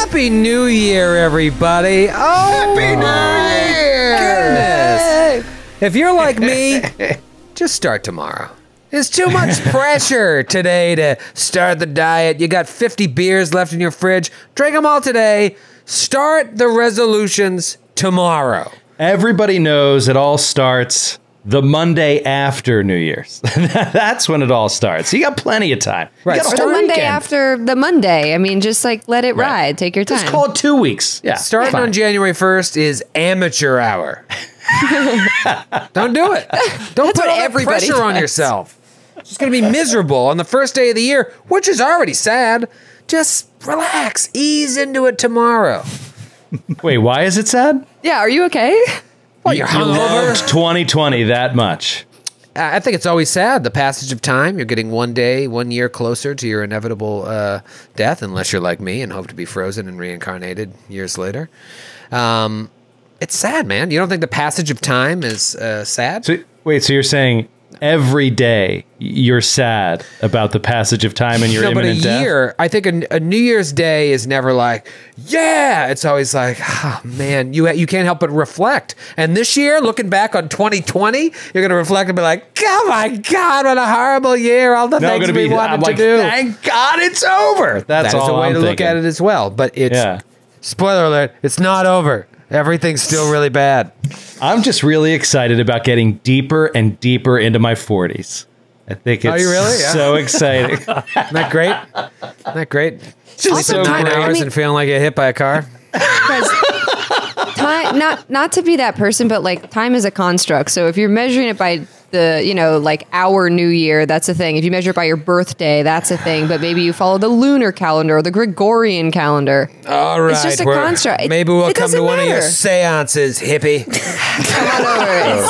Happy New Year, everybody. Oh, Happy New Year. Goodness. If you're like me, just start tomorrow. There's too much pressure today to start the diet. You got 50 beers left in your fridge. Drink them all today. Start the resolutions tomorrow. Everybody knows it all starts the Monday after New Year's. That's when it all starts. You got plenty of time. Right. Or the Monday after the Monday. I mean, just like let it ride. Take your time. Just call it 2 weeks. Yeah. Starting on January 1st is amateur hour. Don't do it. Don't put all that pressure on yourself. It's just going to be miserable on the first day of the year, which is already sad. Just relax. Ease into it tomorrow. Wait, why is it sad? Yeah, are you okay? Well, you're hungover. 2020 that much. I think it's always sad, the passage of time. You're getting 1 day, 1 year closer to your inevitable death, unless you're like me and hope to be frozen and reincarnated years later. It's sad, man. You don't think the passage of time is sad? So, wait, so you're saying every day you're sad about the passage of time and your imminent death? No, but a year, I think a New Year's Day is never like, yeah. It's always like, oh, man, you can't help but reflect. And this year, looking back on 2020, you're going to reflect and be like, oh my God, what a horrible year. All the things we wanted to do. Thank God it's over. That's all a way I'm to look at it as well. But it's, spoiler alert, it's not over. Everything's still really bad. I'm just really excited about getting deeper and deeper into my 40s. I think it's so exciting. Isn't that great? Isn't that great? Sleeping 9 hours and feeling like you hit by a car? Time, not to be that person, but like time is a construct. So if you're measuring it by the, like our new year, that's a thing. If you measure it by your birthday, that's a thing. But maybe you follow the lunar calendar or the Gregorian calendar. All right. It's just a construct. Maybe we'll come to one of your seances, hippie. Come on over.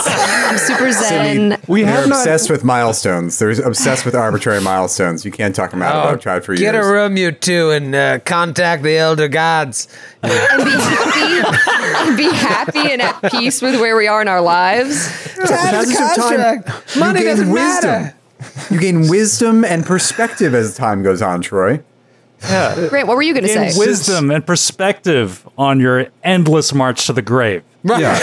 I'm super zen. They're obsessed with milestones. They're obsessed with arbitrary milestones. You can't talk them out about. I've tried for years. Get a room, you two, and contact the elder gods. And be happy and at peace with where we are in our lives. That's a contract. Money doesn't matter. You gain wisdom and perspective as time goes on, Troy. Yeah. Grant, what were you going to say? Wisdom and perspective on your endless march to the grave. Right. Yeah.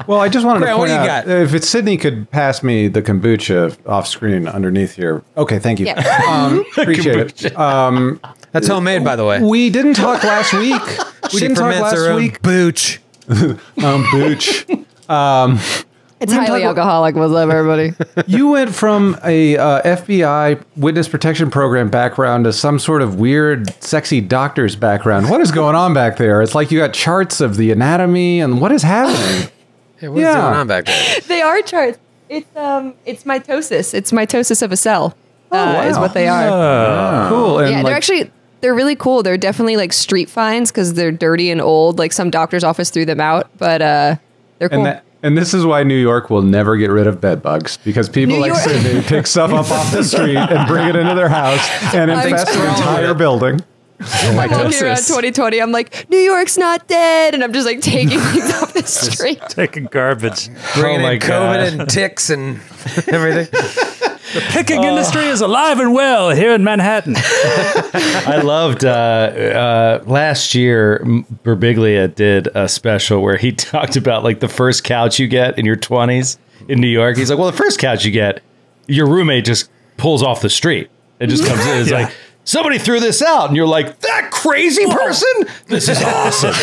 Well, I just wanted to point out, if it's Sydney could pass me the kombucha off screen underneath here. Okay, thank you. Yeah. Appreciate it. That's homemade, by the way. We didn't talk last week. We didn't talk last week. Booch. Booch. It's highly alcoholic. What's up, everybody? You went from a FBI witness protection program background to some sort of weird, sexy doctor's background. What is going on back there? It's like you got charts of the anatomy, and what is happening? Hey, what's going on back there? They are charts. It's mitosis. It's mitosis of a cell. Wow. Is what they are. Cool. And yeah, they're really cool. They're definitely like street finds because they're dirty and old. Like some doctor's office threw them out, but they're cool. And this is why New York will never get rid of bed bugs, because people like Sydney pick stuff up off the street and bring it into their house and infest the entire building. I'm walking around 2020. I'm like, New York's not dead, and I'm just like taking things off the street, taking garbage, bringing in COVID and ticks and everything. The picking industry is alive and well here in Manhattan. I loved last year, Birbiglia did a special where he talked about like the first couch you get in your 20s in New York. He's like, well, the first couch you get, your roommate just pulls off the street. It just comes in. It's like, somebody threw this out. And you're like, that crazy person? This is awesome.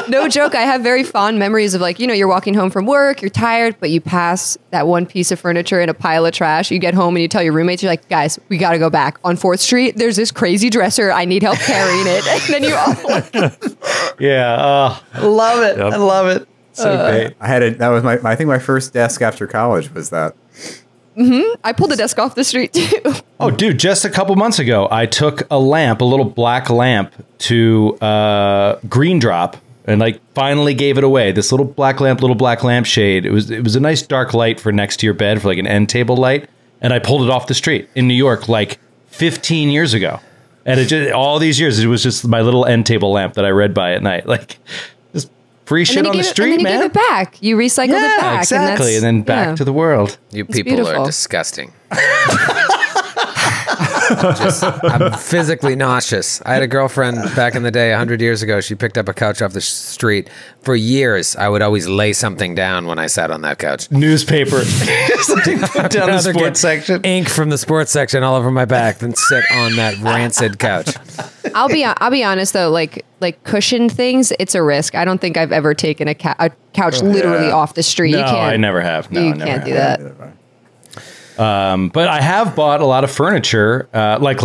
No joke. I have very fond memories of like, you're walking home from work, you're tired, but you pass that one piece of furniture in a pile of trash. You get home and you tell your roommates, you're like, guys, we got to go back. On 4th Street, there's this crazy dresser. I need help carrying it. And then you all like, love it. Yep. I love it. So great. That was I think my first desk after college was that. I pulled a desk off the street too. Oh, dude, just a couple months ago, I took a little black lamp to Green Drop and like finally gave it away. This little black lampshade. It was a nice dark light for next to your bed for like an end table light. And I pulled it off the street in New York like 15 years ago. And it just, all these years, it was just my little end table lamp that I read by at night. Like, just free shit on the street, and then man. You gave it back. You recycled it back. Exactly. And then back to the world. You people are disgusting. I'm physically nauseous. I had a girlfriend back in the day, 100 years ago. She picked up a couch off the street. For years, I would always lay something down when I sat on that couch. Newspaper. Something put down the sports section. Ink from the sports section all over my back, then sit on that rancid couch. I'll be honest though, like cushion things, it's a risk. I don't think I've ever taken a couch literally off the street. No, You can't, I never have. No, you I never can't have. do that. But I have bought a lot of furniture, like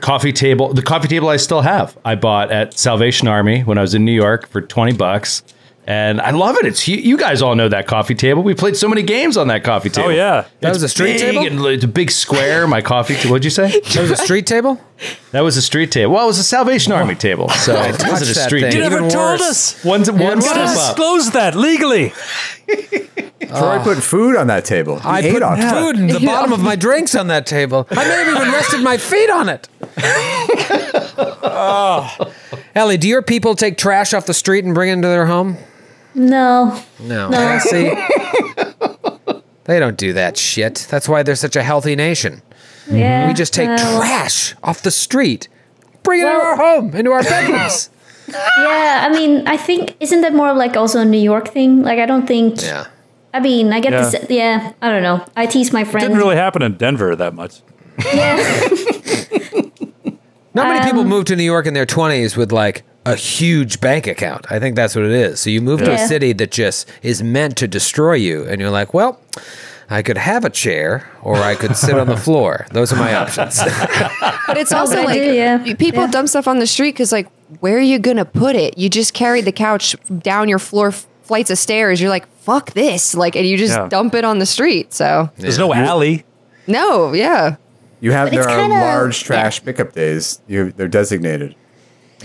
coffee table. The coffee table I still have. I bought at Salvation Army when I was in New York for $20, and I love it. It's you guys all know that coffee table. We played so many games on that coffee table. Oh yeah, That was a street table? And it's a big square. My coffee. What'd you say? That was a street table? That was a street table. Well, it was a Salvation Army table, so it wasn't a touched that street thing. you table. never Even told worse. us. One Gotta step up. disclose that legally. Troy put food on that table. I He ate put on it. food in the bottom of my drinks on that table. I may have even rested my feet on it. Ellie, do your people take trash off the street and bring it into their home? No. No. See? They don't do that shit. That's why they're such a healthy nation. Yeah. We just take trash off the street, bring it into our home, into our bedrooms. Yeah, I mean, I think, isn't that more of like also a New York thing? Like, I don't think. Yeah. I mean, I get Yeah. this. Yeah, I don't know. I tease my friends. Didn't really happen in Denver that much. Not many people move to New York in their 20s with like a huge bank account. I think that's what it is. So you move to a Yeah. city that just is meant to destroy you, and you're like, well, I could have a chair or I could sit on the floor. Those are my options. But it's also I like do, yeah. people Yeah. dump stuff on the street because like, where are you gonna put it? You just carry the couch down your floor flights of stairs. You're like, fuck this, like, and you just Yeah. dump it on the street. So There's no alley. no, yeah. You have But it's there are kinda- large trash pickup days. They're designated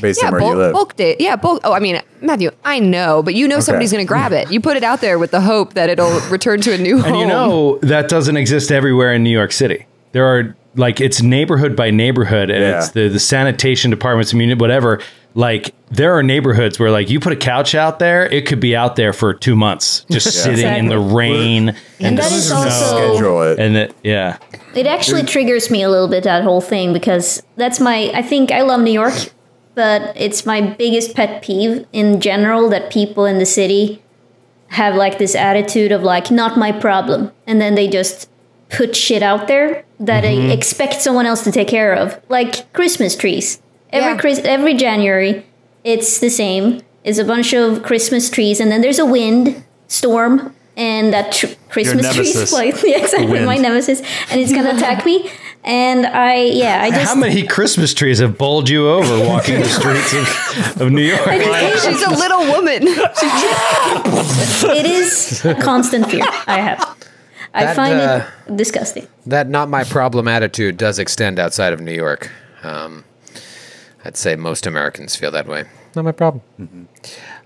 based Yeah, on where you live. bulk day. Yeah, bulk. Oh, I mean, Matthew, I know, but you know somebody's going to grab it. You put it out there with the hope that it'll return to a new home. And you know that doesn't exist everywhere in New York City. There are like it's neighborhood by neighborhood, and Yeah. it's the sanitation departments, whatever. Like there are neighborhoods where like you put a couch out there, it could be out there for 2 months, just sitting in the rain and the that is snow. also- Schedule it. And it, yeah, It actually triggers me a little bit, that whole thing, because that's I think I love New York, but it's my biggest pet peeve in general that people in the city have like this attitude of like, not my problem. And then they just put shit out there that they expect someone else to take care of. Like Christmas trees. Every January, it's the same. It's a bunch of Christmas trees, and then there's a wind storm, and that Christmas tree's nemesis. like exactly wind. my nemesis, and it's gonna attack me. And I just how many Christmas trees have bowled you over walking the streets of New York? She's a little woman. it is a constant fear I have. I That, find it disgusting. That not my problem attitude does extend outside of New York. I'd say most Americans feel that way. Not my problem.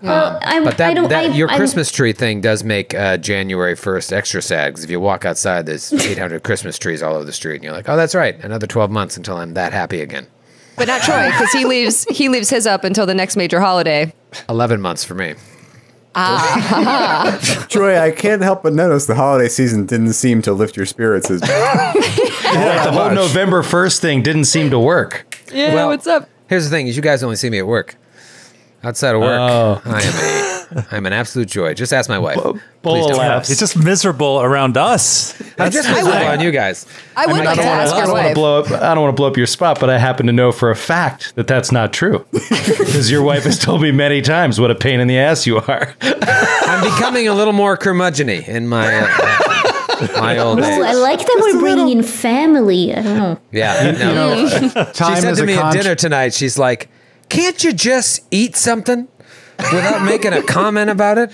Well, But your Christmas tree thing does make January 1st extra sad, because if you walk outside, there's 800 Christmas trees all over the street, and you're like, oh, that's right, another 12 months until I'm that happy again. But not Troy, because he leaves his up until the next major holiday. 11 months for me. Troy, I can't help but notice the holiday season didn't seem to lift your spirits as The whole November 1st thing didn't seem to work. Yeah, Well, what's up? Here's the thing, is you guys only see me at work. Outside of work, I'm an absolute joy. Just ask my wife. Please don't. laughs. It's just miserable around us. I'm just miserable on you guys. I would like to ask I your don't want to wife. blow up. I don't want to blow up your spot, but I happen to know for a fact that that's not true, because your wife has told me many times what a pain in the ass you are. I'm becoming a little more curmudgeon-y in my my old Ooh, age. I like that we're bringing in family. I don't know. Yeah, no. She Time said is to a me at conch- dinner tonight, she's like, can't you just eat something without making a comment about it?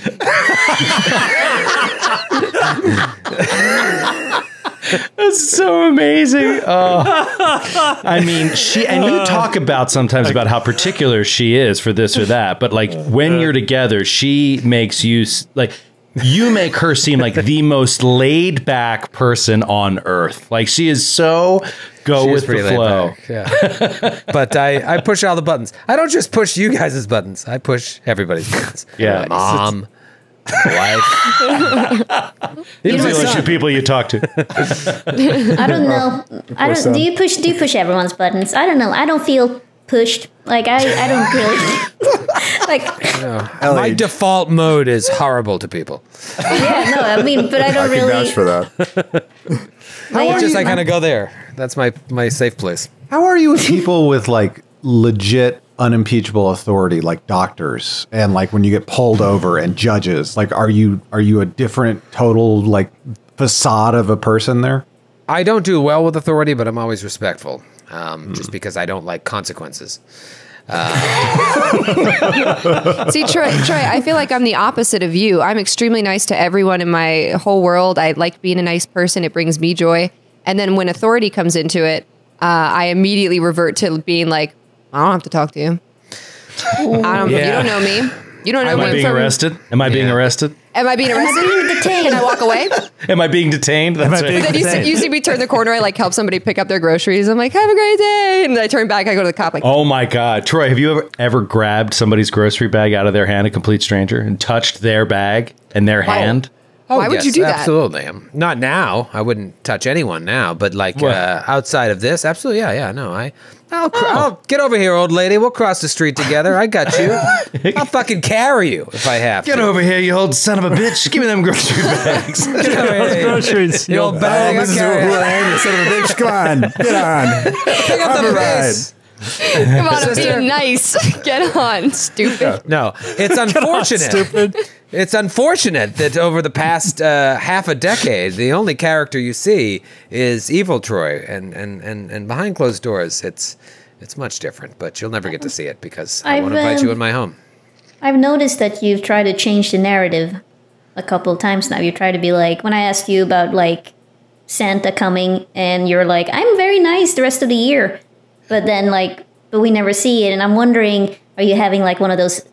That's so amazing. I mean, you talk about sometimes about how particular she is for this or that, but like when you're together, she makes you like. You make her seem like the most laid back person on earth. Like she is so go She is with pretty the laid flow. back, yeah. But I push all the buttons. I don't just push you guys' buttons. I push everybody's buttons. Yeah. Mom, Wife. You These don't are the people you talk to. I don't know. I don't. Do you push everyone's buttons? I don't know. I don't feel pushed. Like I don't really like. My default mode is horrible to people. Yeah, no. I mean, but I don't I can really. vouch for that. It's just I kind of go there. That's my safe place. How are you with people with like legit unimpeachable authority, like doctors, and like when you get pulled over and judges? Like, are you a different total like facade of a person there? I don't do well with authority, but I'm always respectful, just because I don't like consequences. See, Troy, I feel like I'm the opposite of you. I'm extremely nice to everyone in my whole world. I like being a nice person. It brings me joy. And then when authority comes into it, I immediately revert to being like, I don't have to talk to you. You don't know me. You don't know Am me. I being arrested? Am I being arrested? Am I being arrested? Can I walk away? Am I being detained? That's right. Then you see me turn the corner. I like help somebody pick up their groceries. I'm like, have a great day. And I turn back. I go to the cop. Like, Oh my God, Troy, have you ever grabbed somebody's grocery bag out of their hand, a complete stranger, and touched their bag and their hand? why would you do that? Absolutely. Not now. I wouldn't touch anyone now, but like outside of this, absolutely. Yeah. No, I'll get over here, old lady. We'll cross the street together. I got you. I'll fucking carry you if I have to. Get over here, you old son of a bitch. Give me them grocery bags. Get over here. Groceries. You old bag. This is who I am, you son of a bitch. Come on, get on. Pick up the pace. Come on, I'm being nice. Get on, stupid. No, it's unfortunate. Stupid. It's unfortunate that over the past half a decade, the only character you see is evil Troy, and behind closed doors, it's much different. But you'll never get to see it because I won't invite you in my home. I've noticed that you've tried to change the narrative a couple of times now. You try to be like, when I asked you about like Santa coming, and you're like, I'm very nice the rest of the year. But then, but we never see it. And I'm wondering, are you having like one of those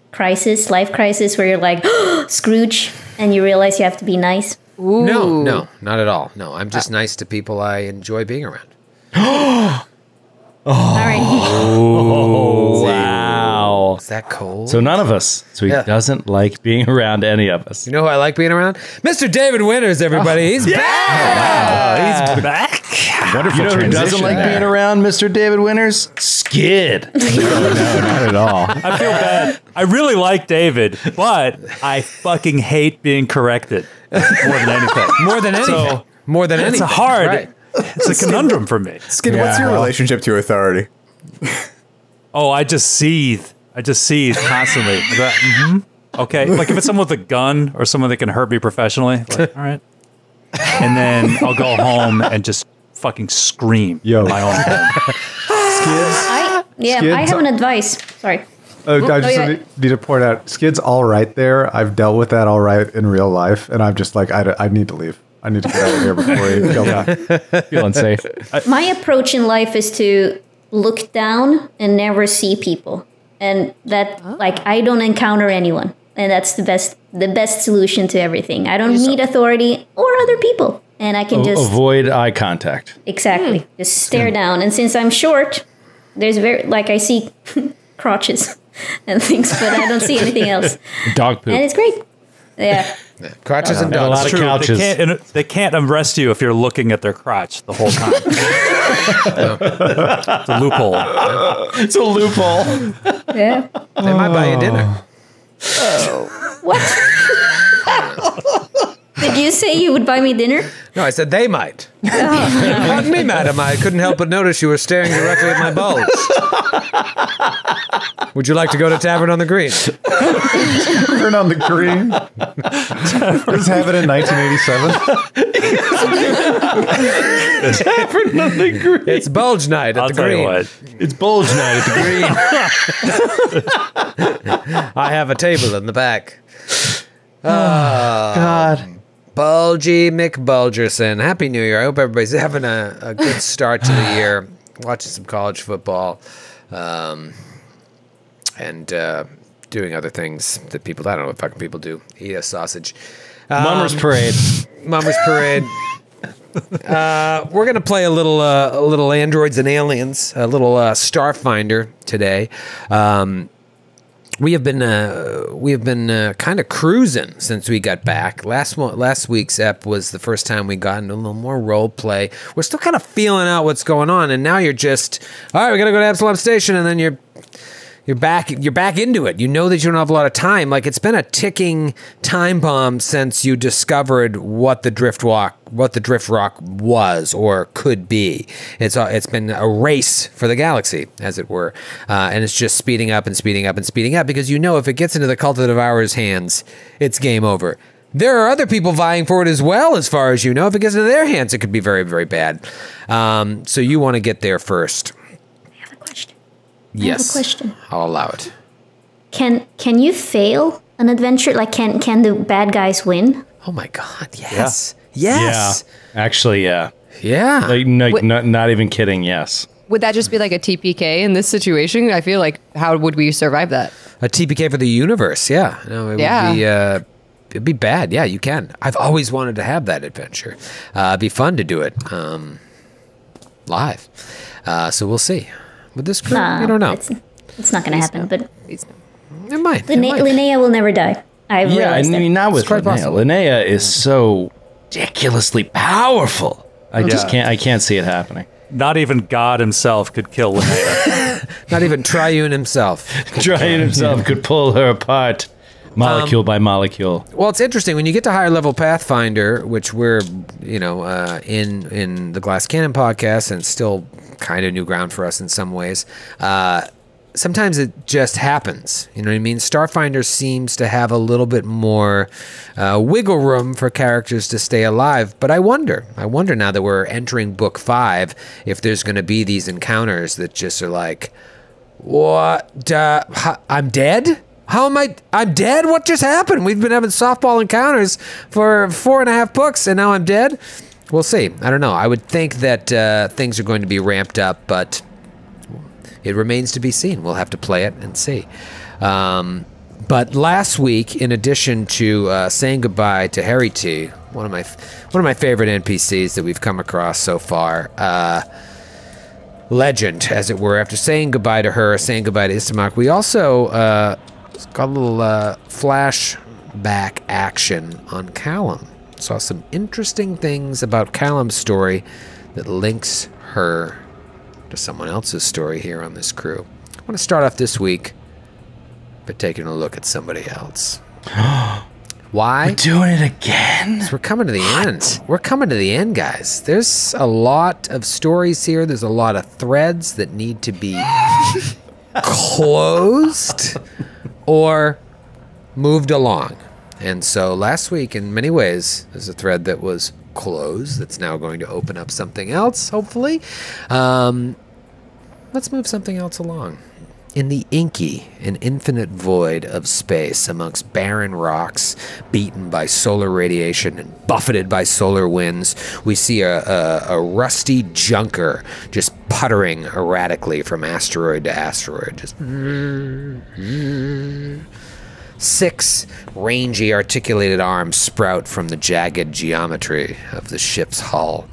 life crisis, where you're like, Scrooge, and you realize you have to be nice? Ooh. No, not at all. No, I'm just nice to people I enjoy being around. All right. Oh, wow. Is that cold? So none of us. So he Yeah. doesn't like being around any of us. You know who I like being around? Mr. David Winters, everybody. He's back. He's back. Wonderful. You know who doesn't like being around Mr. David Winters? Skid. No, not at all. I feel bad. I really like David, but I fucking hate being corrected more than anything. More than anything. So, More than anything. it's a hard. Right. It's a conundrum for me. Skid, what's your relationship to authority? Oh, I just seethe. Constantly. I go, okay. Like if it's someone with a gun or someone that can hurt me professionally, like, all right. And then I'll go home and just fucking scream Yo. in my own home. I have an advice. Sorry. I just yeah. need to point out, Skid's all right there. I've dealt with that all right in real life, and I'm just like, I need to leave. I need to get out of here before he goes back. Feel unsafe. My approach in life is to look down and never see people, and that I don't encounter anyone, and that's the best solution to everything. I don't need authority or other people, and I can just avoid eye contact. exactly just stare down. And since I'm short, there's I see crotches and things, but I don't see anything else, Dog poop. and it's great. Yeah. Crotches and a dogs. lot of couches. They can't arrest you if you're looking at their crotch the whole time. It's a loophole. It's a loophole. Yeah. They might buy you dinner. What? Did you say you would buy me dinner? No, I said they might. Pardon me, madam. I couldn't help but notice you were staring directly at my bulge. Would you like to go to Tavern on the Green? Turn on the green. Just have it in 1987. Tavern on the Green. It's bulge night at I'll the tell you Green. what. It's bulge night at the Green. I have a table in the back. God. Bulgy McBulgerson. Happy New Year. I hope everybody's having a good start to the year. Watching some college football. And doing other things that I don't know what fucking people do. Eat a sausage. Mummers Parade. Mummers Parade. We're gonna play a little Androids and Aliens, a little Starfinder today. we have been kind of cruising since we got back. Last week's ep was the first time we got into a little more role play. We're still kind of feeling out what's going on, and now you're just, all right, we got to go to Absalom Station, and then you're back into it. You know that you don't have a lot of time. Like, it's been a ticking time bomb since you discovered what the Drift Rock was or could be. It's been a race for the galaxy, as it were, and it's just speeding up and speeding up and speeding up, because you know if it gets into the Cult of Devourer's hands, it's game over. There are other people vying for it as well, as far as you know. If it gets into their hands, it could be very, very bad. So you want to get there first. I have a question. Yes. I have a question. I'll allow it. Can you fail an adventure? Like, can the bad guys win? Oh my God! Yes. Yeah. Yes. Yeah. Actually, yeah. Yeah. Like, not even kidding. Yes. Would that just be like a TPK in this situation? I feel like, how would we survive that? A TPK for the universe. Yeah. No, it would be. It'd be bad. Yeah, you can. I've always wanted to have that adventure. It'd be fun to do it live. So we'll see. With this crew, I don't know. It's not going to happen, but it might. Linnea will never die. I mean, not with Linnea. Linnea is so ridiculously powerful. I can't see it happening. Not even God himself could kill Linnea. Not even Triune himself. Triune himself could pull her apart. Molecule by molecule. Well, it's interesting when you get to higher level Pathfinder, which we're, in the Glass Cannon podcast, and still kind of new ground for us in some ways. Sometimes it just happens. You know what I mean? Starfinder seems to have a little bit more wiggle room for characters to stay alive. But I wonder now that we're entering book 5, if there's going to be these encounters that just are like, what? I'm dead? How am I'm dead? What just happened? We've been having softball encounters for 4.5 books, and now I'm dead? We'll see. I don't know. I would think that things are going to be ramped up, but it remains to be seen. We'll have to play it and see. But last week, in addition to saying goodbye to Harry T, one of my favorite NPCs that we've come across so far, legend, as it were, after saying goodbye to her, saying goodbye to Istamak, we also got a little flashback action on Callum. Saw some interesting things about Callum's story that links her to someone else's story here on this crew. I want to start off this week by taking a look at somebody else. Why? We're doing it again? We're coming to the end. We're coming to the end, guys. There's a lot of stories here. There's a lot of threads that need to be closed or moved along. And so last week, in many ways, there's a thread that was closed that's now going to open up something else, hopefully. Let's move something else along. In the inky and infinite void of space, amongst barren rocks, beaten by solar radiation and buffeted by solar winds, we see a rusty junker just puttering erratically from asteroid to asteroid. Just 6 rangy, articulated arms sprout from the jagged geometry of the ship's hull.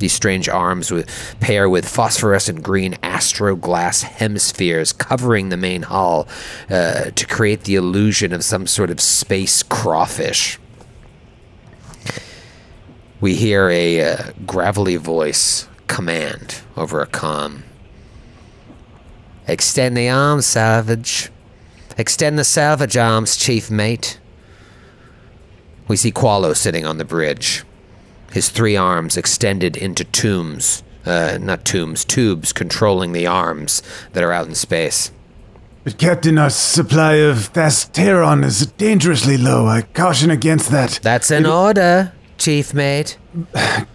These strange arms pair with phosphorescent green astroglass hemispheres covering the main hull to create the illusion of some sort of space crawfish. We hear a gravelly voice command over a comm. Extend the arms, salvage. Extend the salvage arms, chief mate. We see Qualo sitting on the bridge. His 3 arms extended into tubes controlling the arms that are out in space. But Captain, our supply of Thasteron is dangerously low. I caution against that. That's an order, chief mate.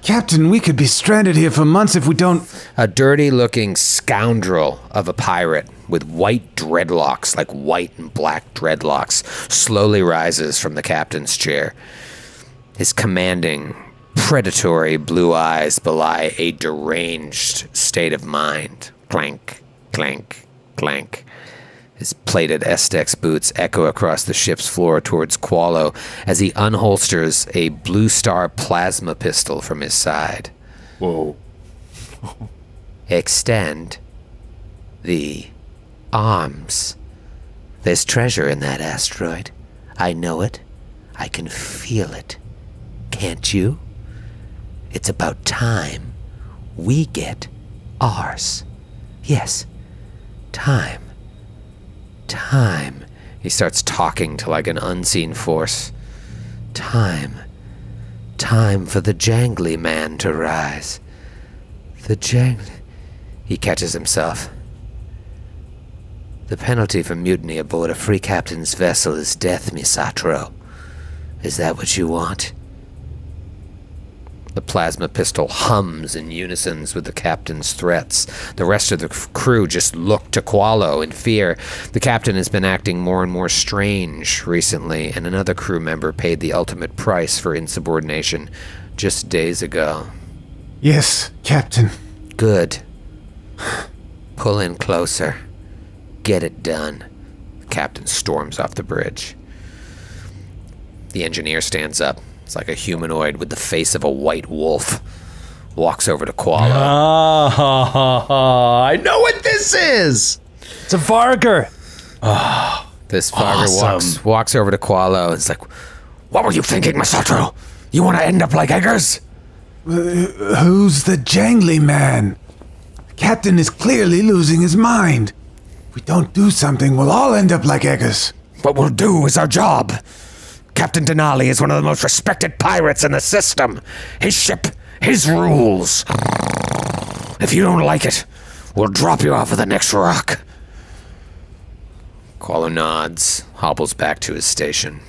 Captain, we could be stranded here for months if we don't... A dirty-looking scoundrel of a pirate with white dreadlocks, like white and black dreadlocks, slowly rises from the captain's chair. His commanding, predatory blue eyes belie a deranged state of mind. Clank, clank, clank. His plated Estex boots echo across the ship's floor towards Qualo as he unholsters a Blue Star plasma pistol from his side. Whoa. Extend the arms. There's treasure in that asteroid. I know it. I can feel it. Can't you? It's about time we get ours. Yes, time. Time. He starts talking to like an unseen force. Time. Time for the jangly man to rise. The jangly... He catches himself. The penalty for mutiny aboard a free captain's vessel is death, Misatro. Is that what you want? The plasma pistol hums in unison with the captain's threats. The rest of the crew just look to Qualo in fear. The captain has been acting more and more strange recently, and another crew member paid the ultimate price for insubordination just days ago. Yes, Captain. Good. Pull in closer. Get it done. The captain storms off the bridge. The engineer stands up. It's like a humanoid with the face of a white wolf. Walks over to Qualo. I know what this is! It's a Varger! This Varger walks over to Qualo. It's like, what were you thinking, Misatro? You want to end up like Eggers? Who's the jangly man? The captain is clearly losing his mind. If we don't do something, we'll all end up like Eggers. What we'll do is our job. Captain Denali is one of the most respected pirates in the system. His ship, his rules. If you don't like it, we'll drop you off of the next rock. Qualo nods, hobbles back to his station.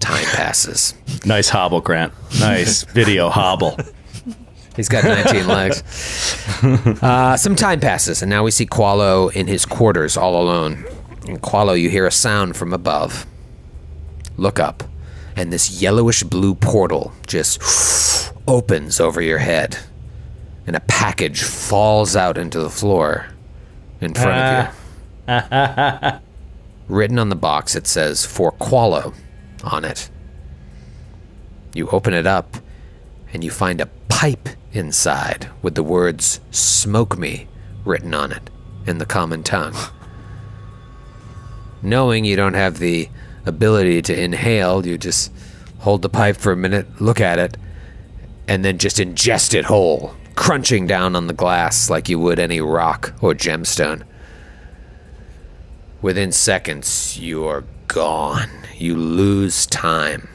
Time passes. Nice hobble, Grant. Nice video hobble. He's got 19 legs. Some time passes, and now we see Qualo in his quarters all alone. In Qualo, you hear a sound from above. Look up, and this yellowish-blue portal just opens over your head, and a package falls out into the floor in front of you. Written on the box, it says, "For Qualo," on it. You open it up, and you find a pipe inside with the words, "Smoke me," written on it in the common tongue. Knowing you don't have the ability to inhale, you just hold the pipe for a minute, look at it, and then just ingest it whole, crunching down on the glass like you would any rock or gemstone. Within seconds, you are gone. You lose time.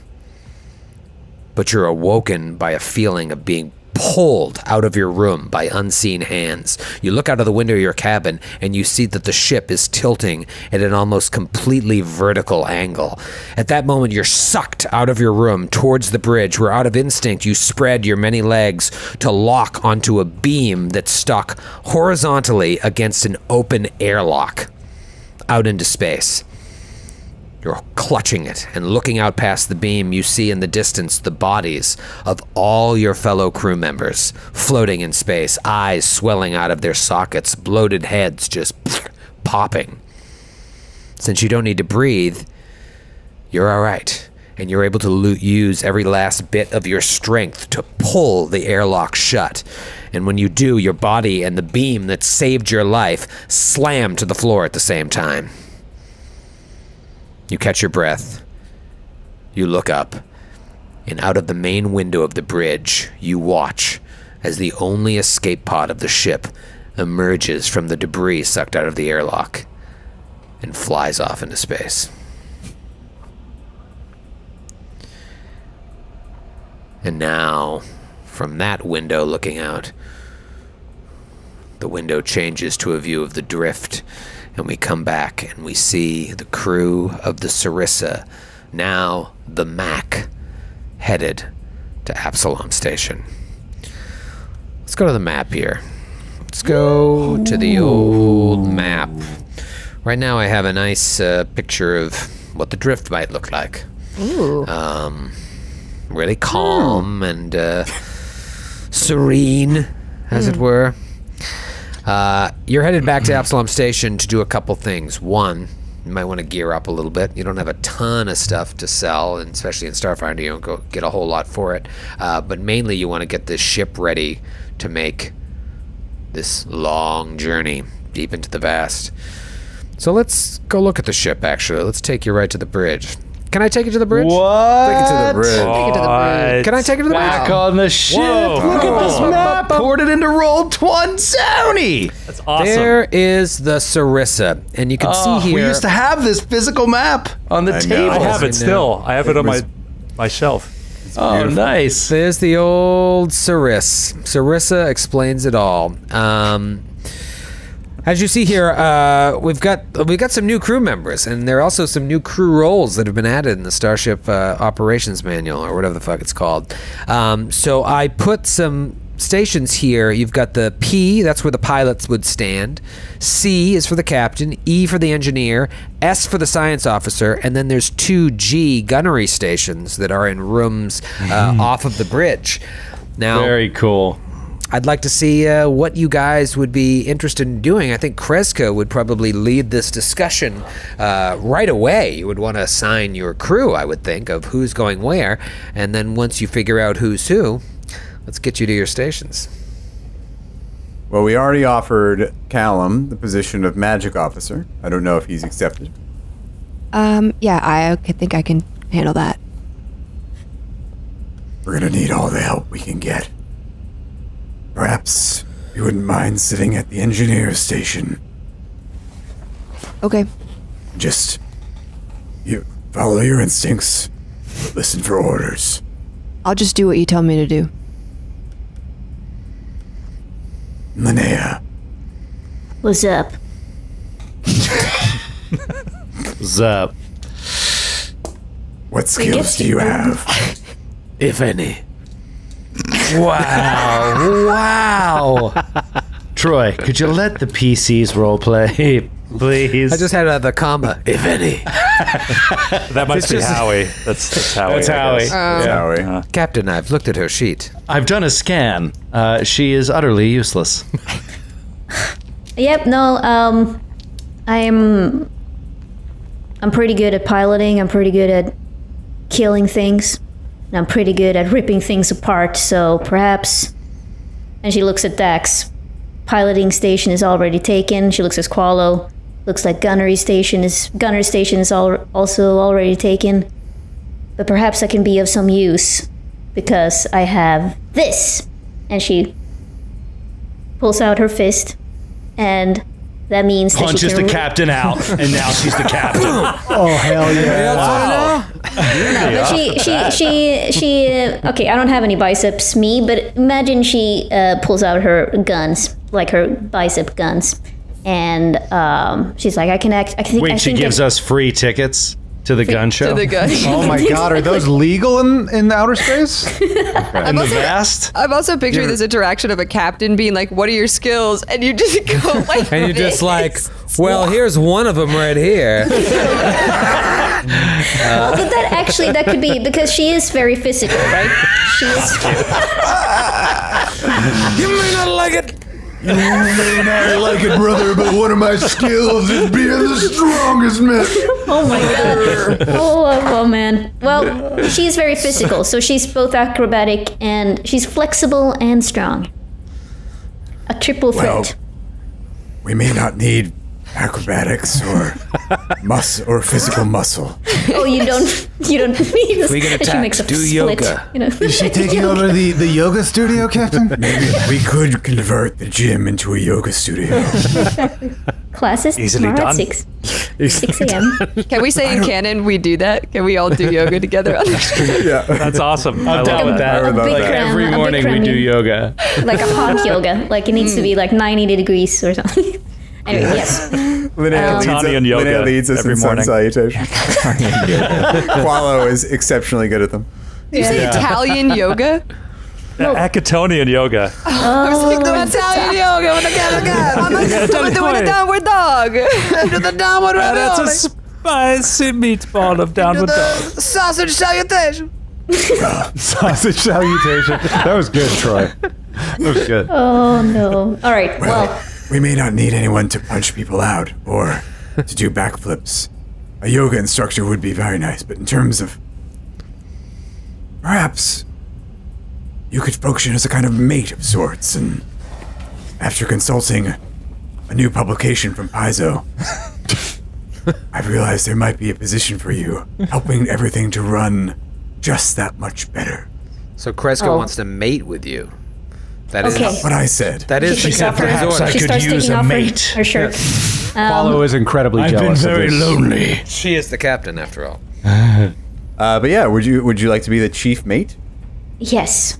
But you're awoken by a feeling of being pulled out of your room by unseen hands. You look out of the window of your cabin and you see that the ship is tilting at an almost completely vertical angle. At that moment, you're sucked out of your room towards the bridge, where out of instinct you spread your many legs to lock onto a beam that's stuck horizontally against an open airlock out into space. You're clutching it, and looking out past the beam, you see in the distance the bodies of all your fellow crew members floating in space, eyes swelling out of their sockets, bloated heads just popping. Since you don't need to breathe, you're all right, and you're able to use every last bit of your strength to pull the airlock shut. And when you do, your body and the beam that saved your life slam to the floor at the same time. You catch your breath. You look up, and out of the main window of the bridge, you watch as the only escape pod of the ship emerges from the debris sucked out of the airlock and flies off into space. And now, from that window looking out, the window changes to a view of the drift. And we come back and we see the crew of the Sarissa, now the Mac, headed to Absalom Station. Let's go to the map here. Let's go to the old map. Right now I have a nice picture of what the drift might look like. Ooh. Really calm and serene, as it were. You're headed back to Absalom Station to do a couple things. One, you might want to gear up a little bit. You don't have a ton of stuff to sell, and especially in Starfinder, you don't get a whole lot for it. But mainly you want to get this ship ready to make this long journey deep into the vast. So let's go look at the ship, actually. Let's take you right to the bridge. Can I take you to the bridge? What? Take it to the bridge. Take it to the bridge. Can I take it to the Back bridge? on the ship. Whoa. Look at this map. Poured it into Roll20 Sony. That's awesome. There is the Sarissa, and you can see here. We used to have this physical map on the I know. table. I have I it still. I have it on was- my shelf. Oh, nice. There's the old Saris. Sarissa explains it all. As you see here, we've got some new crew members, and there are also some new crew roles that have been added in the Starship Operations Manual, or whatever the fuck it's called. So I put some stations here. You've got the P, that's where the pilots would stand. C is for the captain, E for the engineer, S for the science officer, and then there's 2G gunnery stations that are in rooms off of the bridge. Now, Very cool. I'd like to see what you guys would be interested in doing. I think Kreska would probably lead this discussion right away. You would want to assign your crew, I would think, of who's going where. And then once you figure out who's who, let's get you to your stations. Well, we already offered Callum the position of magic officer. I don't know if he's accepted. Yeah, I think I can handle that. We're gonna need all the help we can get. Perhaps you wouldn't mind sitting at the engineer station. Okay. Just you follow your instincts, listen for orders. I'll just do what you tell me to do. Linnea, What's up? Zup. what skills do you have? If any. Wow. Troy, could you let the PCs roleplay, please? I just had the comma, if any. That must be Howie. That's Howie. That's I Howie. guess. Howie. Captain, I've looked at her sheet. I've done a scan. She is utterly useless. Yep, no, I'm pretty good at piloting, I'm pretty good at killing things, and I'm pretty good at ripping things apart, so perhaps... And she looks at Dax. Piloting station is already taken. She looks at Squallow. Looks like gunner station is also already taken. But perhaps I can be of some use, because I have this! And she pulls out her fist. And that means that Punches she can the captain out, and now she's the captain. Oh, hell yeah. Wow. But she okay, I don't have any biceps, but imagine she pulls out her guns, like her bicep guns, and she's like, I Wait, she gives us free tickets to the gun show? To the gun. Oh my god, are those legal in outer space? In the vast? I'm also picturing this interaction of a captain being like, "What are your skills?" And you just go like, And you're just this. like, well, here's one of them right here. Well, but that could be because she is very physical, right? She is. You may not like it. You may not like it, brother, but one of my skills is being the strongest man. Oh my god. Oh man. Well, she's very physical, so she's both acrobatic and she's flexible and strong. A triple Well, threat. we may not need acrobatics or physical muscle. Oh, you don't need this. We can And she attack. makes a Do split, yoga. you know. Is she taking over the yoga studio, Captain? Maybe we could convert the gym into a yoga studio. Classes Easily tomorrow done. at 6 a.m. Can we say in canon we do that? Can we all do yoga together on the street? Yeah. That's awesome. I I'm down love with that. that. A Bikram, Every a morning we Bikram, do yoga. like a hot yoga. Like it needs to be like 90 degrees or something. Anyway, yes. Italian yoga leads us every in sun morning. salutation. Qualo is exceptionally good at them. You say Italian yoga? Acatonian yoga. I was like, the Italian yoga with the cat. I'm doing a downward dog. Do the downward That's a ravioli. spicy meatball of downward dog. Sausage salutation. Sausage salutation. That was good, Troy. That was good. Oh no. All right. Well, We may not need anyone to punch people out or to do backflips. A yoga instructor would be very nice, but in terms of... Perhaps you could function as a kind of mate of sorts, and after consulting a new publication from Paizo, I've realized there might be a position for you, helping everything to run just that much better. So Kreska wants to mate with you. That is Okay. What I said. that is the She starts captain's order. she starts taking off her shirt. Paulo is incredibly jealous of this. lonely. She is the captain, after all. But yeah, would you like to be the chief mate? Yes.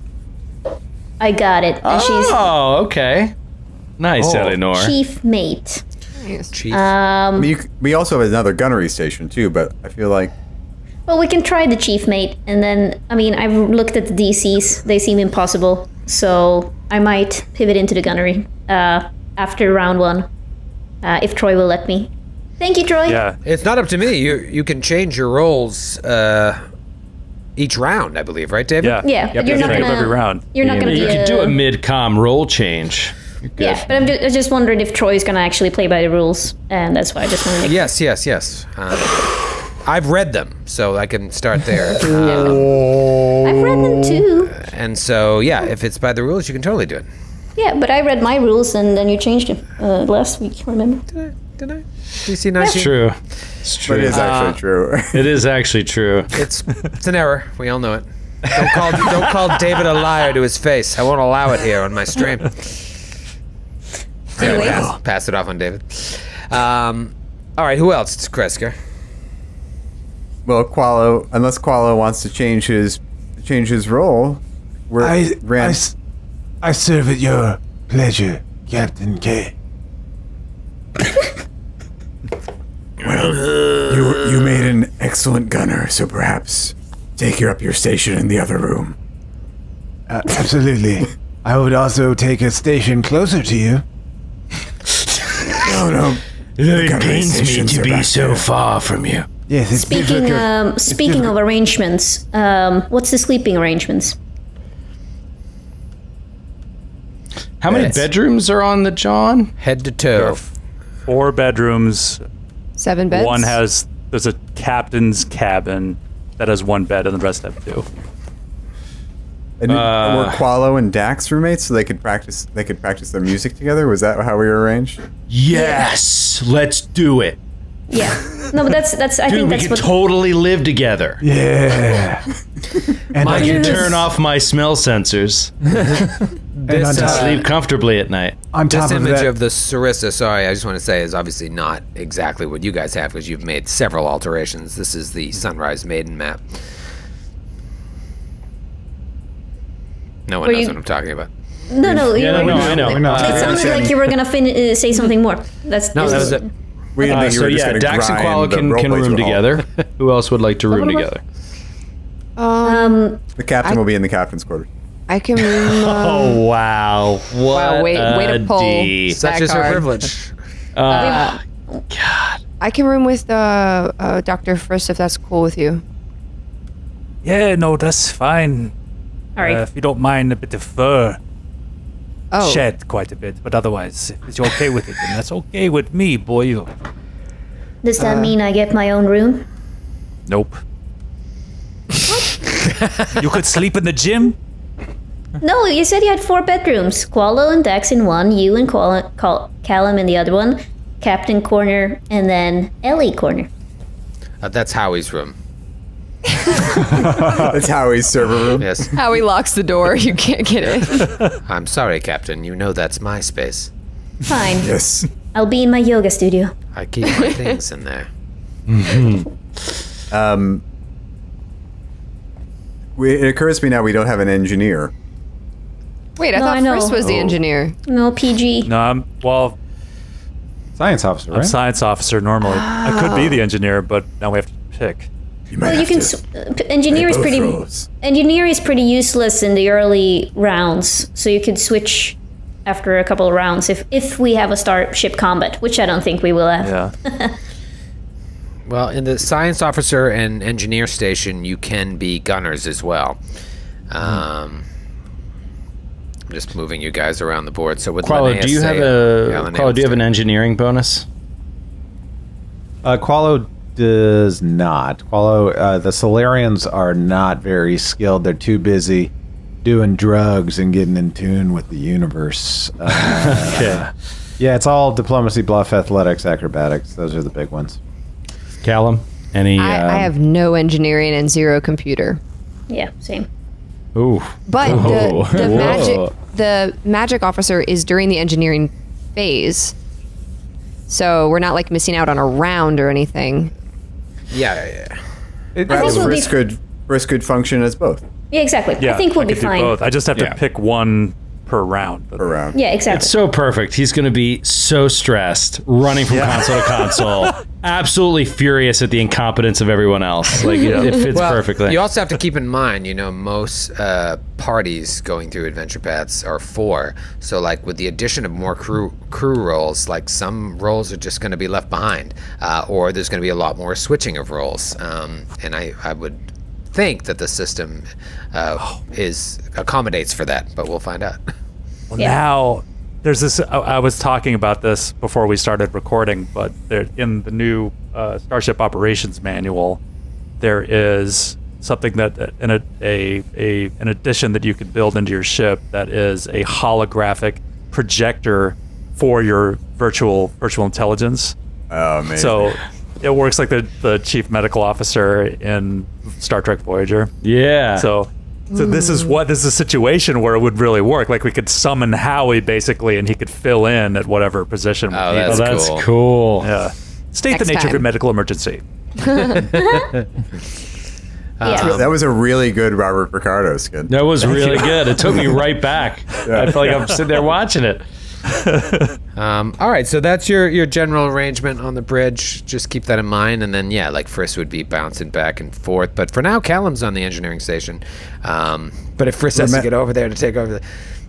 I got it. And Oh, okay. Nice, Eleanor. she's chief mate. Chief. I mean, we also have another gunnery station too, but I feel like Well, we can try the chief mate, and then, I mean, I've looked at the DCs. They seem impossible, so I might pivot into the gunnery after round 1, if Troy will let me. Thank you, Troy. Yeah. It's not up to me. You can change your roles each round, I believe, right, David? Yeah. Yeah, but You you're not pick up gonna. every round. You're not gonna You be could do a mid-com role change. You're good. Yeah, but I just wondered if Troy's gonna actually play by the rules, and that's why I just wanted to. Yes. I've read them, so I can start there. I've read them too. And so, yeah, if it's by the rules, you can totally do it. Yeah, but I read my rules, and then you changed them last week. Remember? Did I? DC 19? It's true. It's true. but it is actually true. It is actually true. It's an error. We all know it. Don't call David a liar to his face. I won't allow it here on my stream. Anyway. Pass it off on David. All right, who else? It's Kreska. Well, unless Qualo wants to change his role, I serve at your pleasure, Captain K. You made an excellent gunner, so perhaps take up your station in the other room. Absolutely. I would also take a station closer to you. No. It pains me to be so far from you. Yes, it's difficult. Speaking of arrangements, what's the sleeping arrangements? How many bedrooms are on the John? Head to toe. 4 bedrooms. 7 beds. There's a captain's cabin that has 1 bed, and the rest have 2. And were Qualo and Dax roommates, so they could practice their music together? Was that how we were arranged? Yes, let's do it. Yeah. No, but that's. I Dude, think we that's could what. totally live together. Yeah. And I I can can turn off my smell sensors and on to top, sleep comfortably at night. on top This of image that, of the Sarissa, sorry, I just want to say, is obviously not exactly what you guys have because you've made several alterations. This is the Sunrise Maiden map. No one Were knows you- what I'm talking about. No, you Yeah, were. no, I know. It sounded like you were gonna say something more. That's No, that was it. We didn't think you So were just yeah, gonna Dax and grind Qualo the can roleplay room to a halt. together. Who else would like to room together? The captain will be in the captain's quarters. I can. Oh wow! What Wow, way to pull. D. Such That is her card. privilege. God. I can room with Dr. First if that's cool with you. Yeah, no, that's fine. All right. If you don't mind a bit of fur. Oh, Shed quite a bit, but otherwise, if you're okay with it, then that's okay with me, boy. Does that mean I get my own room? Nope. You could sleep in the gym? No, you said you had 4 bedrooms. Qualo and Dax in one, you and Callum in the other one, Captain corner, and then Ellie corner. That's Howie's room. That's Howie's server room. Yes. Howie locks the door. You can't get in. I'm sorry, Captain. You know that's my space. Fine. Yes. I'll be in my yoga studio. I keep my things in there. It occurs to me now we don't have an engineer. Wait, I No, thought I know. First was the engineer. No, PG. No, I'm Science officer, I'm right? science officer normally. I could be the engineer, but now we have to pick. Well, you can. Engineer is pretty. Engineer is pretty useless in the early rounds, so you could switch after a couple of rounds if we have a starship combat, which I don't think we will have. Yeah. Well, in the science officer and engineer station, you can be gunners as well. I'm just moving you guys around the board. So with Qualo, Linnaeus do you have say- a Linnaeus Qualo? Do you have an say- engineering bonus? Qualo does not. Qualo, the Solarians are not very skilled. They're too busy doing drugs and getting in tune with the universe. Okay. Yeah, it's all diplomacy, bluff, athletics, acrobatics. Those are the big ones. Callum, any? I have no engineering and 0 computer. Yeah, same. Ooh. But Whoa. the magic officer is during the engineering phase. So we're not like missing out on a round or anything. Yeah. Perhaps we'll Frisk could function as both. Yeah, exactly. Yeah, I think we'll be could do fine. both. I just have to Yeah. pick one per round. Around. Yeah, exactly. It's so perfect. He's going to be so stressed, running from console to console, absolutely furious at the incompetence of everyone else. Like it fits perfectly. You also have to keep in mind, most parties going through adventure paths are 4. So, like with the addition of more crew roles, like some roles are just going to be left behind, or there's going to be a lot more switching of roles. And I would think that the system accommodates for that, but we'll find out. Well, now there's this. I was talking about this before we started recording, but there, in the new Starship Operations Manual, there is something that an addition that you could build into your ship that is a holographic projector for your virtual intelligence. Oh, amazing. So it works like the chief medical officer in Star Trek Voyager. Yeah. So this is a situation where it would really work. Like we could summon Howie basically, and he could fill in at whatever position. Oh, we need. that's that's cool. cool. Yeah. State Next the nature of time. your medical emergency. Yeah. That was a really good Robert Picardo skit. That was really good. It took me right back. I feel like I'm sitting there watching it. All right, so that's your general arrangement on the bridge. Just keep that in mind, and then like Frisk would be bouncing back and forth. But for now, Callum's on the engineering station. But if Frisk has to get over there to take over,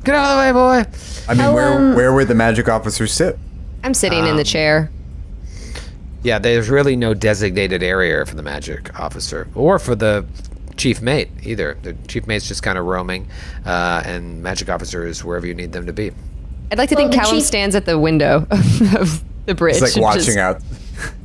get out of the way, boy. I mean, where would the magic officer sit? I'm sitting in the chair. Yeah, there's really no designated area for the magic officer or for the chief mate either. The chief mate's just kind of roaming, and magic officer is wherever you need them to be. I'd like to Well, think the Callum chief- stands at the window of the bridge. It's like watching just- out.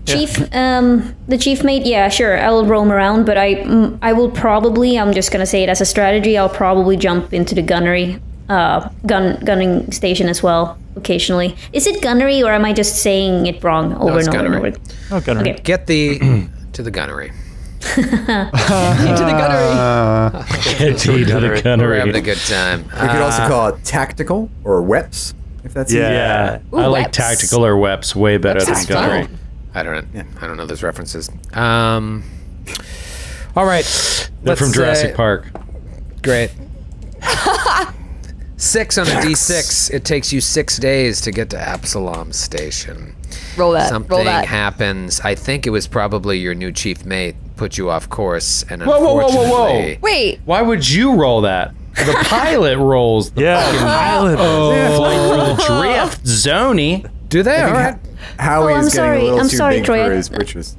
Chief, the chief mate, yeah, sure, I'll roam around, but I will probably, I'm just gonna say it as a strategy, I'll probably jump into the gunnery, gunning station as well, occasionally. Is it gunnery, or am I just saying it wrong over it's and over and gunnery. over? Oh, gunnery. Okay. Get the to the gunnery. into the gunnery. To the We're gunnery. having a good time. We could also call it tactical or weps, if that's Yeah. Ooh, I like Weps. tactical or weps way better Weps than is gunnery. fun. I don't know those references. All right, They're from Jurassic Park. Great. 6 on a D6. It takes you 6 days to get to Absalom Station. Roll that. Something Roll that. happens. I think it was probably your new chief mate put you off course, and Whoa, whoa, whoa, whoa, whoa. unfortunately, Wait. Why would you roll that? The pilot rolls the Yeah, the pilot. flight through the drift zony. do they? All right. Howie's I'm getting sorry, a little I'm too sorry, big Troy. for his britches.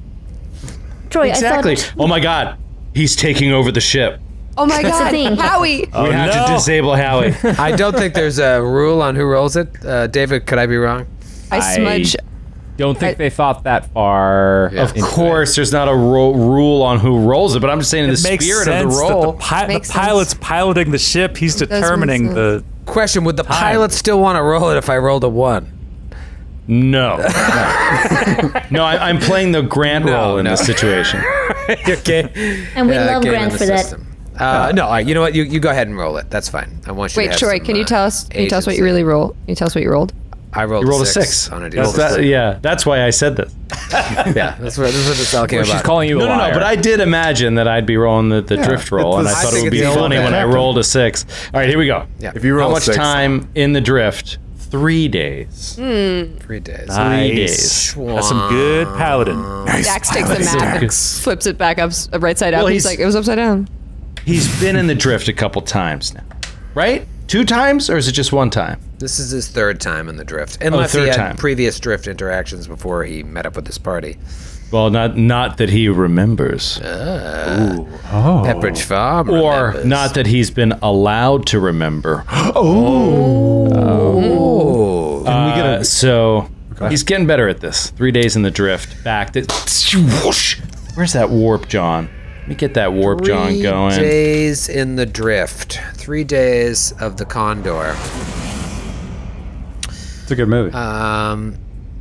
Troy, Exactly. I thought... Oh my God. He's taking over the ship. Oh my That's the God. thing. Howie. We have to disable Howie. I don't think there's a rule on who rolls it. David, could I be wrong? I smudge. Don't think they thought that far. Yeah. Of course, there's not a rule on who rolls it, but I'm just saying in the It makes spirit sense of the that role. the Makes pilot's sense. piloting the ship. He's does make determining sense. the. Question: would the pilot still want to roll it if I rolled a 1? No. No, I'm playing the Grant role in no. this situation. Okay. And we love game Grant in the for that. system. No, all right, you know what? You go ahead and roll it. That's fine. I want you to Wait, have Troy, some, can you tell us? Can you tell us what you agency. really roll? Can you tell us what you rolled? I rolled, You rolled a 6 6. on a That's D6. yeah, that's why I said this. Yeah, this is what this all came Well, she's about. calling you a No, liar. but I did imagine that I'd be rolling the drift roll, and I I thought it think would be it's the funny old when I captain. rolled a 6. All right, here we go. Yeah. If you roll How much 6, time in the drift? 3 days. 3 days. Nice. That's some good paladin. Dax takes the map, flips it back up, right side up. Well, He's like, it was upside down. He's been in the drift a couple times now, right? 2 times, or is it just 1 time? This is his 3rd time in the drift, unless he third had time. previous drift interactions before he met up with this party. Well, not that he remembers, Pepperidge Farm, or remembers. not that he's been allowed to remember. So he's getting better at this. 3 days in the drift, back. Where's that warp, John? Let me get that warp, John, going. 3 days in the drift. 3 days of the Condor. It's a good movie.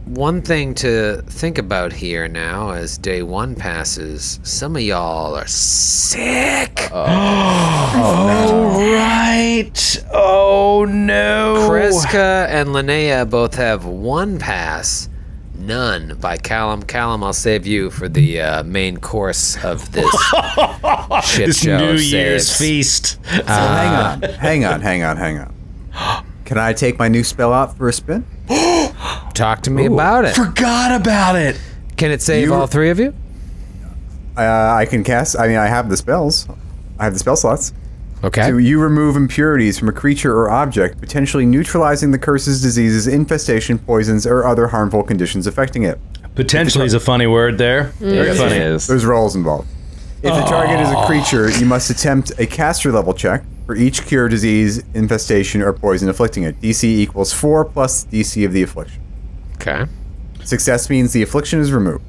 one thing to think about here now as day 1 passes, some of y'all are sick. Oh, right. Oh, no. Kreska and Linnea both have 1 pass. None by Callum. Callum, I'll save you for the main course of this shit This show. New of Year's saves. feast. So hang on. Can I take my new spell out for a spin? Talk to me about it. Forgot about it. Can it save You- all 3 of you? I can cast. I mean, I have the spells. I have the spell slots. Okay. So you remove impurities from a creature or object, potentially neutralizing the curses, diseases, infestation, poisons, or other harmful conditions affecting it. Potentially is a funny word there. Very Yes, funny. it is. There's rolls involved. If the target is a creature, you must attempt a caster level check for each cure, disease, infestation, or poison afflicting it. DC equals 4 plus DC of the affliction. Okay. Success means the affliction is removed.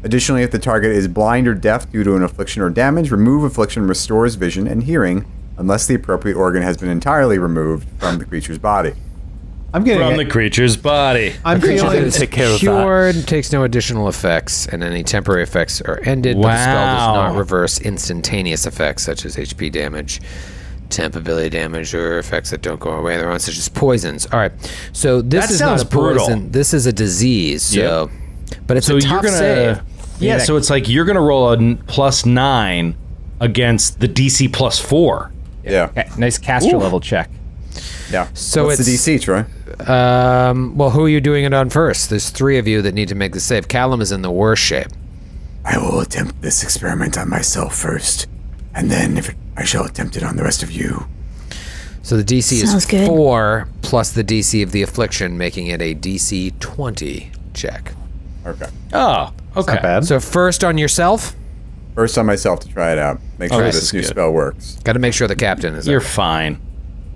Additionally, if the target is blind or deaf due to an affliction or damage, remove affliction restores vision and hearing unless the appropriate organ has been entirely removed from the creature's body. I'm getting From the creature's body. I'm feeling didn't take care of that. Cured, takes no additional effects, and any temporary effects are ended, but the spell does Wow. not reverse instantaneous effects such as HP damage, temp ability damage, or effects that don't go away on their own, such as poisons. All right, so this That is not sounds a poison. brutal. This is a disease, so... But it's So a you're tough gonna, save. yeah. So it's like you're gonna roll a +9 against the DC +4. Yeah. Okay, nice caster level check. Yeah. So What's the it's- DC, Troy? Well, who are you doing it on first? There's 3 of you that need to make the save. Callum is in the worst shape. I will attempt this experiment on myself first, and then I shall attempt it on the rest of you. So the DC Sounds is good. 4 plus the DC of the affliction, making it a DC 20 check. Okay. Oh, okay. not bad. So first on yourself, First on myself to try it out. Make sure this this is new good. spell works. got to make sure the captain is You're there. fine.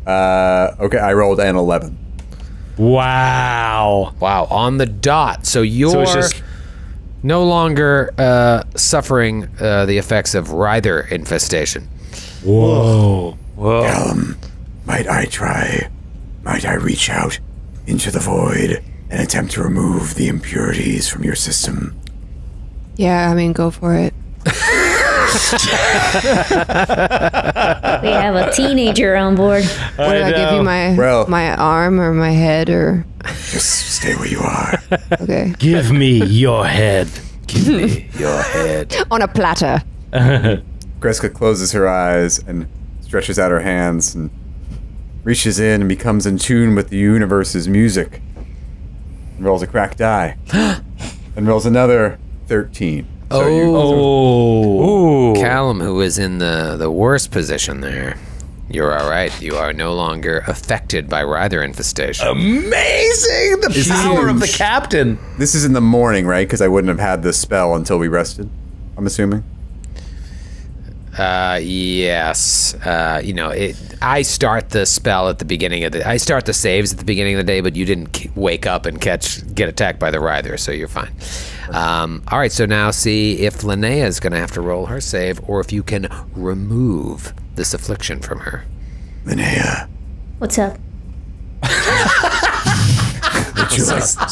Okay, I rolled an 11. Wow. Wow, on the dot. So you're So it's just no longer suffering the effects of Ryther infestation. whoa. Might I reach out into the void and attempt to remove the impurities from your system? Yeah, I mean, go for it. We have a teenager on board. What did I give you Bro. my arm or my head or Just stay where you are. okay Give me your head. Give me your head. on a platter. Kreska closes her eyes and stretches out her hands and reaches in and becomes in tune with the universe's music. And rolls a cracked die. And rolls another 13. So Oh. Callum, who is in the worst position there, you're all right. You are no longer affected by Ryther infestation. Amazing! The power of the captain. this is in the morning, right? Because I wouldn't have had this spell until we rested, I'm assuming. Yes. I start the spell at the beginning of I start the saves at the beginning of the day, but you didn't wake up and get attacked by the Ryther, so you're fine. All right, so now see if Linnea is going to have to roll her save, or if you can remove this affliction from her. Linnea, What's up?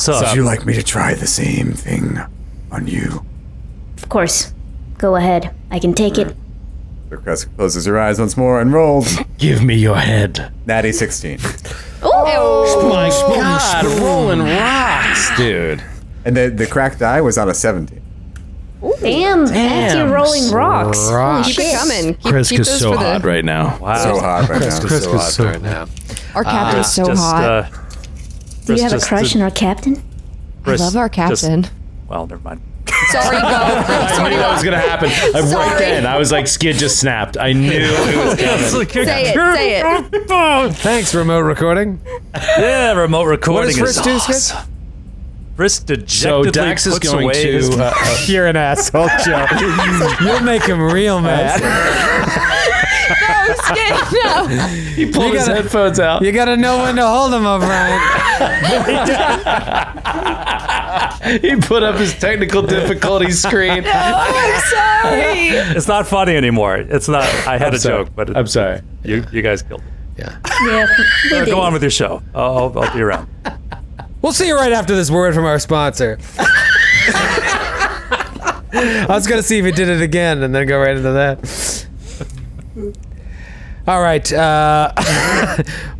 would you like me to try the same thing on you? Of course. Go ahead. I can take it. So Kreska closes her eyes once more and rolls. Give me your head. Natty 16. Oh my God, rolling rocks, dude. And the cracked die was on a 17. Damn, that's you rolling rocks. Holy Keep it shit. coming. Keep Kreska's those so for the- hot right now. Wow. So hot right now. Kreska's so right now. Our captain's so hot. Do you have a just crush on our captain? I love our captain. Well, never mind. Sorry, go. I knew that was gonna happen. Right Sorry. then, I was like, Skid just snapped. I knew it was coming. Say it. Thanks, remote recording. Yeah, remote recording What does Frisk do, Skid? awesome. Frisk So dejectedly Dax is puts going away his to. You're an asshole, Joe. You'll make him real mad. No. He pulled his headphones out. You gotta know when to hold him, O'Brien. He put up his technical difficulty screen. I'm sorry. It's not funny anymore. It's not. I had a Sorry. joke, but I'm sorry. you guys killed it. Yeah. Yeah. They did. Go on with your show. I'll be around. We'll see you right after this word from our sponsor. I was gonna see if he did it again and then go right into that. All right.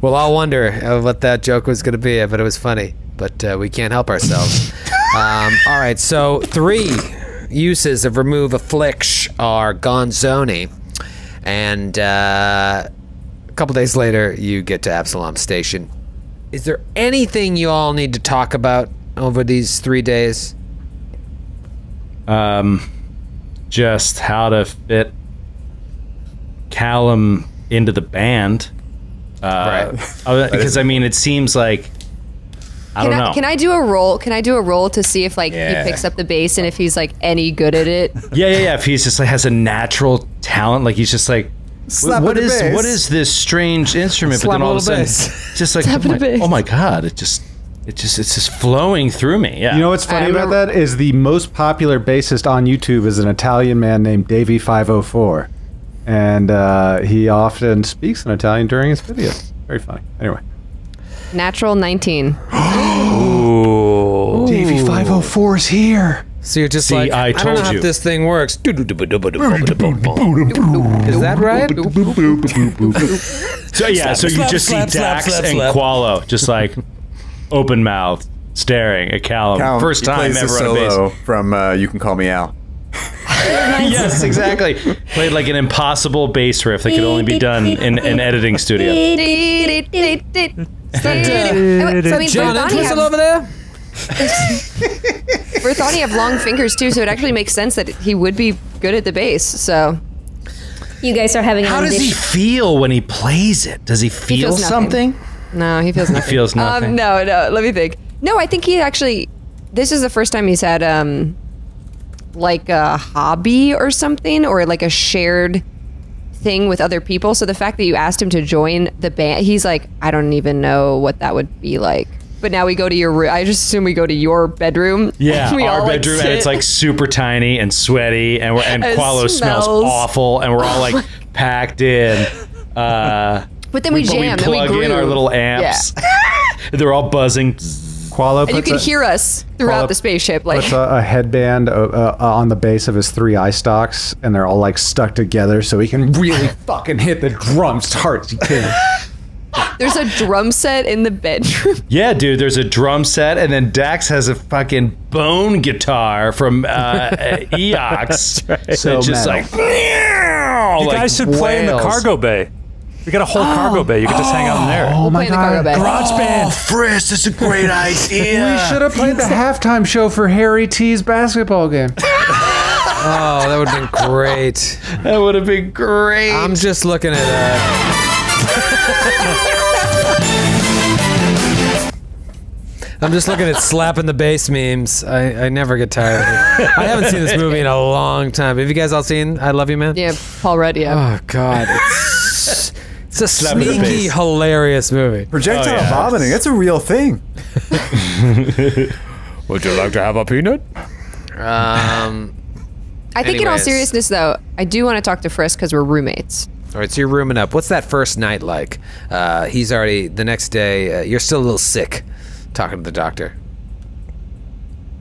We'll all wonder what that joke was gonna be, but it was funny. But we can't help ourselves. All right. So 3 uses of remove afflict are Gonzoni, and a couple days later you get to Absalom Station. Is there anything you all need to talk about over these 3 days? Just how to fit Callum into the band. Right. Because I mean, it seems like I don't know. Can I do a roll? Can I do a roll to see if like he picks up the bass and if he's like any good at it? Yeah. If he's just like has a natural talent, like he's just like, what is this strange instrument? Slap but then all of a sudden, bass. just like, oh my god, it's just flowing through me. Yeah. You know what's funny about that is the most popular bassist on YouTube is an Italian man named Davey504, and he often speaks in Italian during his videos. Very funny. Anyway. Natural 19. Ooh. Davey504's here. So you're just See, like, I don't know told you. if this thing works. Is that right? So yeah, so you just see Dax and Qualo just like open mouth staring at Callum. First he time plays ever the on a bass. solo from You Can Call Me Al. Yes, exactly. Played like an impossible bass riff that could only be done in an editing studio. So I mean, John Entwistle over there? Berthani have long fingers too, so it actually makes sense that he would be good at the bass. So You guys are having How an does he audition. feel when he plays it? Does he feel feels nothing. something? no, he feels nothing. feels nothing. No. Let me think. No, I think he actually. This is the first time he's had like a hobby or something, or like a shared thing with other people. So the fact that you asked him to join the band, he's like, I don't even know what that would be like. But now we go to your room. I just assume we go to your bedroom. Yeah, we our all, bedroom, and it's like super tiny and sweaty, and It Qualo smells smells. awful, and we're all like packed in. But then we jam But and we plug groove. in our little amps. They're all buzzing. Qualo And you can hear us throughout Qualo the spaceship. Like puts a headband on the base of his 3 eye stalks, and they're all like stuck together, so he can really fucking hit the drums hard as he can. there's a drum set in the bedroom. Yeah, dude, there's a drum set, and then Dax has a fucking bone guitar from Eox. Right. So just metal. like, You guys should play in the cargo bay. We got a whole cargo bay. You could just hang out in there. Oh my play in the cargo god. bay. Garage band. Frisk, that's a great idea. We should have played the halftime show for Harry T's basketball game. Oh, that would have been great. That would have been great. I'm just looking at I'm just looking at slapping the bass memes. I never get tired of it. I haven't seen this movie in a long time. Have you guys all seen I Love You, Man? Yeah, Paul Rudd. Yeah. Oh God, it's a Slapping the sneaky, bass. hilarious movie. Projectile vomiting, that's a real thing. Would you like to have a peanut? I think in all Anyways. seriousness, though, I do want to talk to Frisk because we're roommates. All right, so you're rooming up. What's that first night like? He's already the next day. You're still a little sick. Talking to the doctor.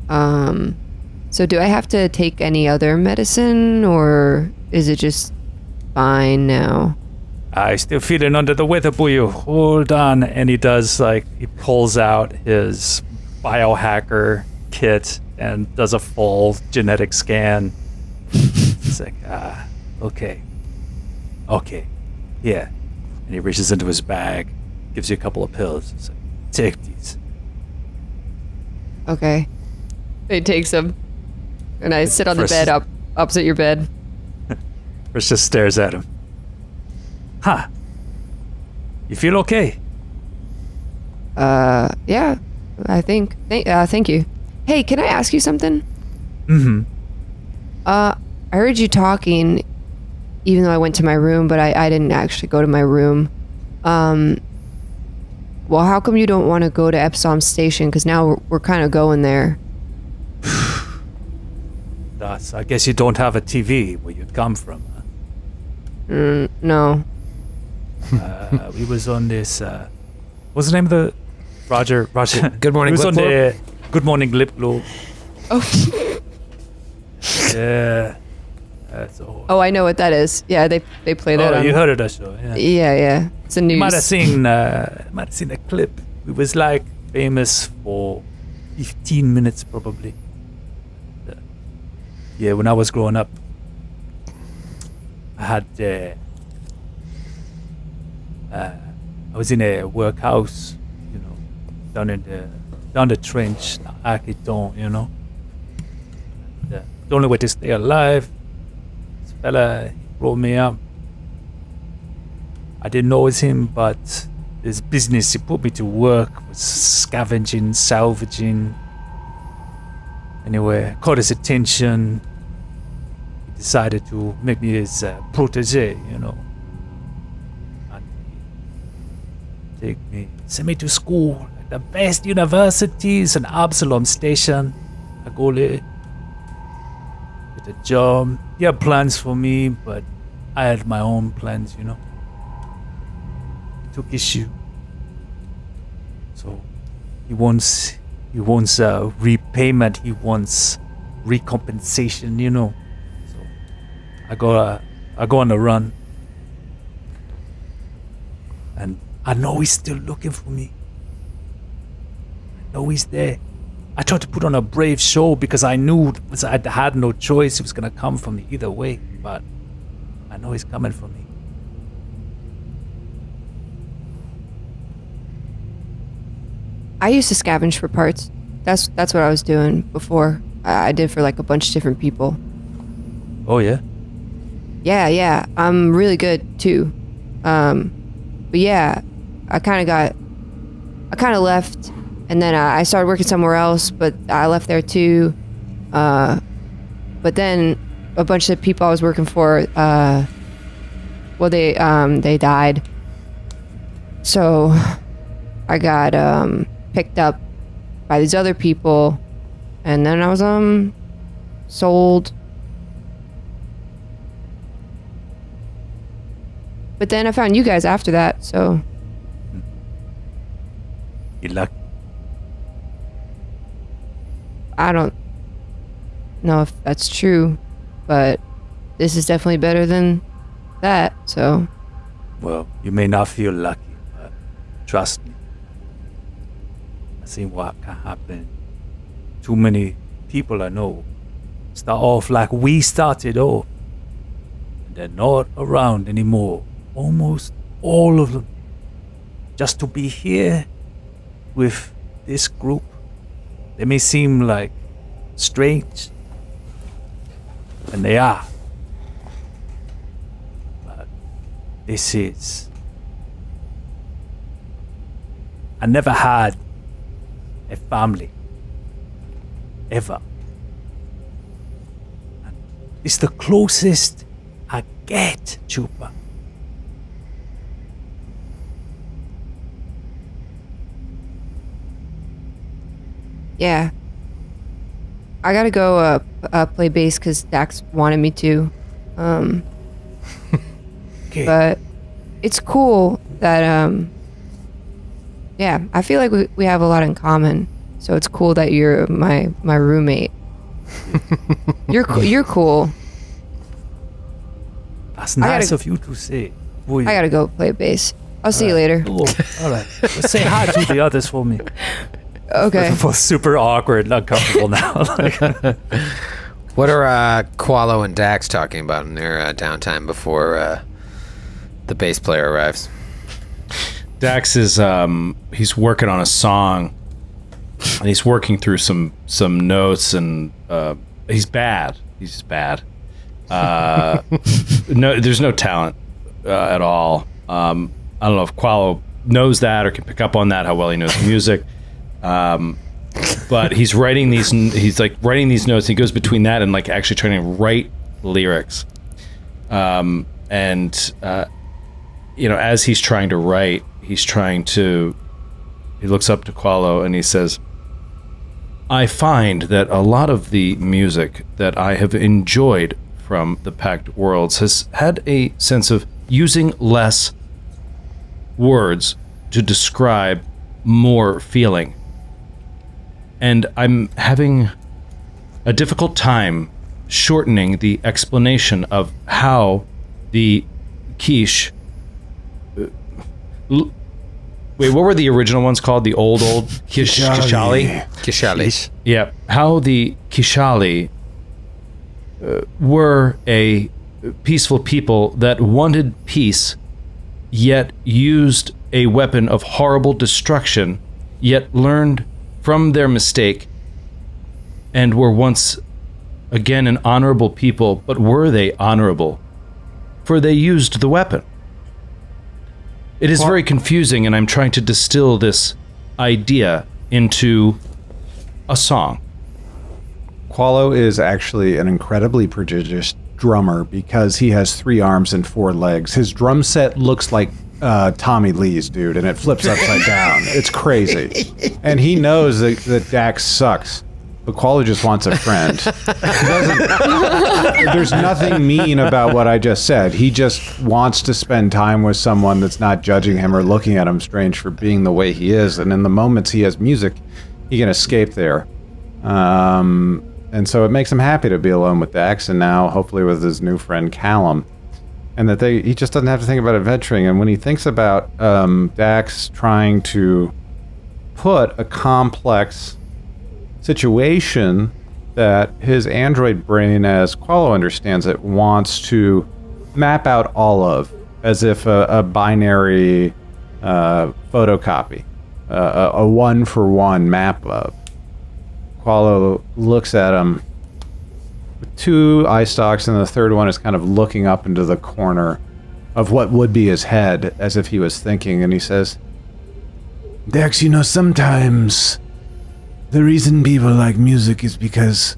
So do I have to take any other medicine, or is it just fine now? I still feeling under the weather, boy. Hold on. And he does, like, he pulls out his biohacker kit and does a full genetic scan. It's like, okay. Okay. Yeah. And he reaches into his bag, gives you a couple of pills. It's like, take these. Okay. He takes them, and I sit on the Frisk- bed opposite your bed. Chris just stares at him. Huh. You feel okay? Yeah, I think. Thank you. Hey, can I ask you something? Mm-hmm. I heard you talking, even though I went to my room, but I didn't actually go to my room. Well, how come you don't want to go to Absalom Station? Because now we're kind of going there. Thus, I guess you don't have a TV where you'd come from. No. We was on this, what's the name of the Roger. Good morning, He was Glip on Glop. the Good Morning Glip Glop. Oh. Yeah. That's all. Oh, I know what that is. Yeah, they play that. Oh, on, you heard of that show? Yeah. Yeah. It's a news. You might have seen a clip. It was like famous for 15 minutes probably. Yeah, when I was growing up, I had I was in a workhouse, you know, down the trench, the Architon, you know. And, the only way to stay alive, this fella brought me up. I didn't know it was him, but this business he put me to work was scavenging, salvaging. Anyway, caught his attention. He decided to make me his protege, you know. And send me to school, like the best universities in Absalom Station. I go there, get a job. He had plans for me, but I had my own plans, you know. He took issue. So he wants repayment, he wants recompensation, you know. So I go on a run. And I know he's still looking for me. I know he's there. I tried to put on a brave show because I knew I had no choice. He was going to come for me either way. But I know he's coming for me. I used to scavenge for parts. That's what I was doing before. I did for like a bunch of different people. Oh, yeah? Yeah. I'm really good too. But yeah, I kind of left, and then I started working somewhere else, but I left there too. But then a bunch of people I was working for, they died. So I got picked up by these other people, and then I was sold. But then I found you guys after that, so. You're lucky. I don't know if that's true, but this is definitely better than that, so. Well, you may not feel lucky, but trust me. I've seen what can happen. Too many people I know start off like we started off, and they're not around anymore. Almost all of them. Just to be here with this group. They may seem like strange, and they are. But this is... I never had a family. Ever. And it's the closest I get, Chupa. Yeah. I gotta go play bass because Dax wanted me to. Okay. But it's cool that, yeah, I feel like we have a lot in common. So it's cool that you're my roommate. You're cool. That's nice of you to say. Boy, I gotta go play bass. I'll see you later. cool. All right. Let's say hi to the others for me. Okay. We're both super awkward and uncomfortable now. What are Qualo and Dax talking about in their downtime before the bass player arrives? Dax is he's working on a song, and he's working through some notes, and he's bad. He's just bad. No, there's no talent at all. I don't know if Qualo knows that or can pick up on that, how well he knows music. But he's writing these. He's like writing these notes. And he goes between that and like actually trying to write lyrics. You know, as he's trying to write, he looks up to Qualo and he says, "I find that a lot of the music that I have enjoyed from the Pact Worlds has had a sense of using less words to describe more feeling. And I'm having a difficult time shortening the explanation of how the quiche... Wait, what were the original ones called? The old Kishali? Kishali. Yeah, how the Kishali were a peaceful people that wanted peace, yet used a weapon of horrible destruction, yet learned from their mistake, and were once again an honorable people. But were they honorable? For they used the weapon. It is very confusing, and I'm trying to distill this idea into a song. Qualo is actually an incredibly prodigious drummer because he has 3 arms and 4 legs. His drum set looks like Tommy Lee's, dude, and it flips upside down. It's crazy. And he knows that Dax sucks, but Qualo just wants a friend. There's nothing mean about what I just said. He just wants to spend time with someone that's not judging him or looking at him strange for being the way he is. And in the moments he has music, he can escape there. And so it makes him happy to be alone with Dax, and now hopefully with his new friend Callum. And that he just doesn't have to think about adventuring. And when he thinks about Dax trying to put a complex situation that his android brain, as Qualo understands it, wants to map out all of, as if a binary photocopy, a one-for-one map of. Qualo looks at him with 2 eye stalks, and the third one is kind of looking up into the corner of what would be his head, as if he was thinking, and he says, Dax, you know, sometimes the reason people like music is because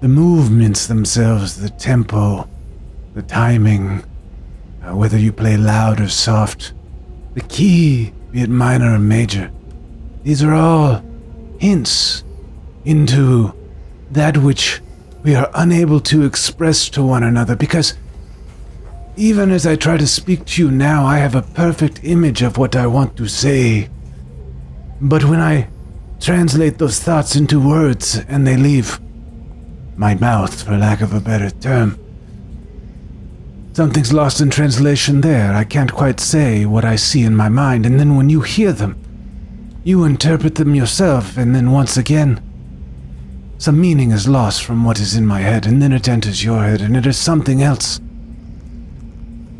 the movements themselves, the tempo, the timing, whether you play loud or soft, the key, be it minor or major, these are all hints into that which we are unable to express to one another, because even as I try to speak to you now, I have a perfect image of what I want to say. But when I translate those thoughts into words and they leave my mouth, for lack of a better term, something's lost in translation there. I can't quite say what I see in my mind, and then when you hear them, you interpret them yourself, and then once again, some meaning is lost from what is in my head, and then it enters your head, and it is something else.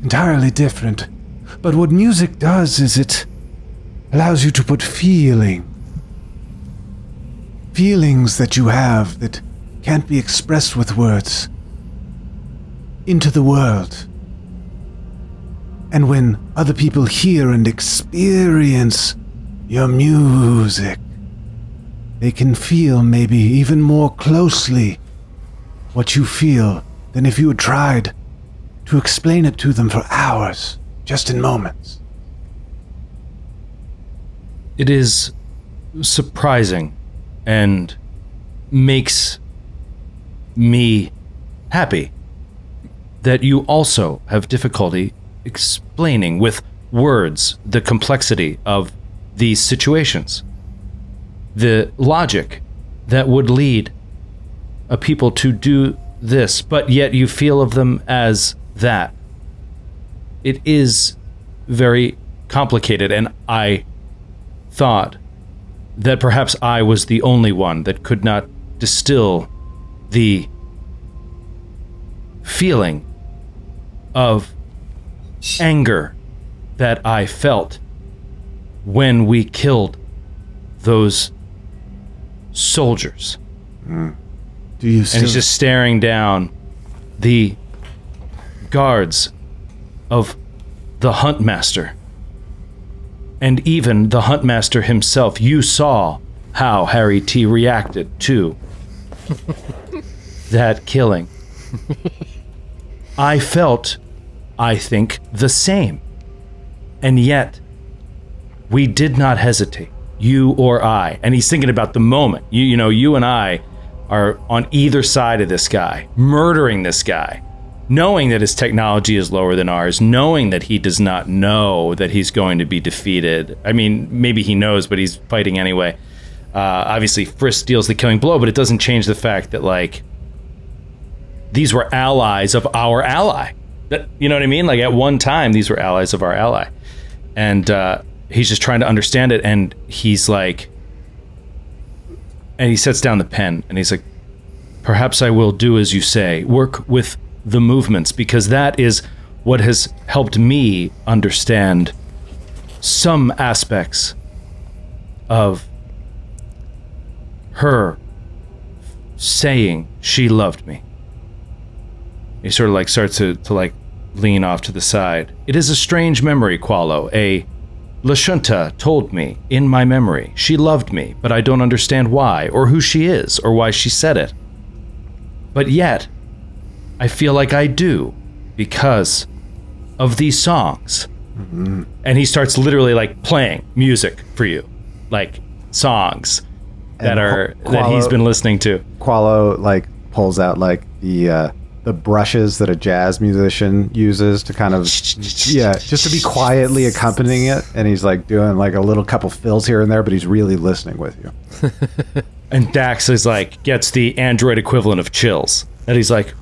Entirely different. But what music does is it allows you to put feelings that you have that can't be expressed with words into the world. And when other people hear and experience your music, they can feel maybe even more closely what you feel than if you had tried to explain it to them for hours, just in moments. It is surprising and makes me happy that you also have difficulty explaining with words the complexity of these situations. The logic that would lead a people to do this, but yet you feel of them as that. It is very complicated, and I thought that perhaps I was the only one that could not distill the feeling of anger that I felt when we killed those soldiers. Do you still... And he's just staring down the guards of the Huntmaster. And even the Huntmaster himself. You saw how Harry T reacted to that killing. I felt, I think, the same. And yet, we did not hesitate, you or I. And he's thinking about the moment. You know, you and I are on either side of this guy, murdering this guy. knowing that his technology is lower than ours, knowing that he does not know that he's going to be defeated. I mean, maybe he knows, but he's fighting anyway. Obviously, Frisk deals the killing blow, but it doesn't change the fact that, like, these were allies of our ally. That, you know what I mean? Like, at one time, these were allies of our ally. And he's just trying to understand it, and he's like... And he sets down the pen, and he's like, perhaps I will do as you say, work with the movements, because that is what has helped me understand some aspects of her saying she loved me. He sort of like starts to like lean off to the side. It is a strange memory, Qualo. Lashunta told me in my memory she loved me, but I don't understand why, or who she is, or why she said it. But yet, I feel like I do, because of these songs. Mm-hmm. And he starts literally like playing music for you, like songs that he's been listening to. Qualo like pulls out like the brushes that a jazz musician uses to kind of just to be quietly accompanying it, and he's like doing like a little couple fills here and there, but he's really listening with you. And Dax is like gets the android equivalent of chills, and he's like,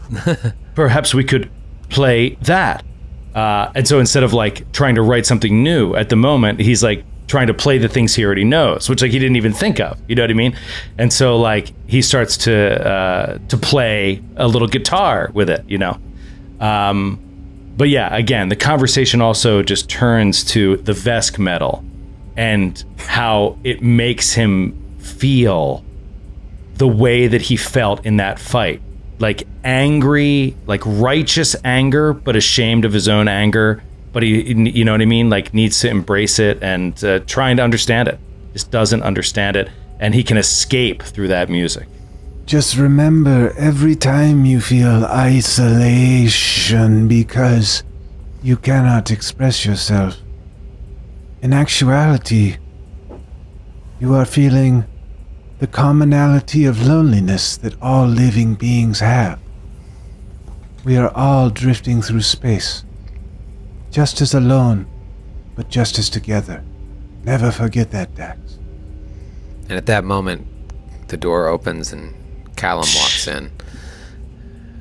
perhaps we could play that. And so instead of like trying to write something new at the moment, he's like trying to play the things he already knows, which like he didn't even think of, you know what I mean? And so like he starts to play a little guitar with it, you know? But yeah, again, the conversation also just turns to the Vesk metal and how it makes him feel the way that he felt in that fight. Like angry, like righteous anger, but ashamed of his own anger. But he, you know what I mean? Like needs to embrace it and trying to understand it. Just doesn't understand it. And he can escape through that music. Just remember, every time you feel isolation because you cannot express yourself, in actuality, you are feeling the commonality of loneliness that all living beings have. We are all drifting through space. Just as alone, but just as together. Never forget that, Dax. And at that moment, the door opens and Callum walks in.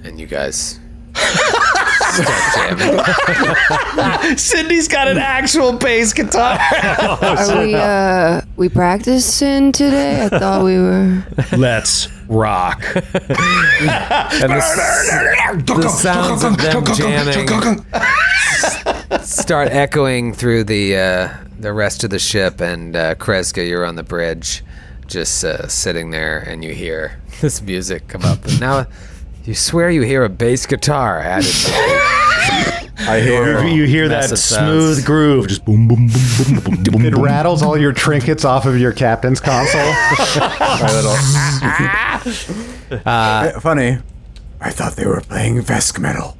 And you guys start jamming. Cindy's got an actual bass guitar. Are we practicing today? I thought we were. Let's rock. And the sounds of them jamming start echoing through the rest of the ship, and Kreska, you're on the bridge, just sitting there, and you hear this music come up. And now you swear you hear a bass guitar added to I hear you hear that smooth groove, just boom, boom, boom, boom, boom, boom. It rattles all your trinkets off of your captain's console. funny. I thought they were playing Vesk metal.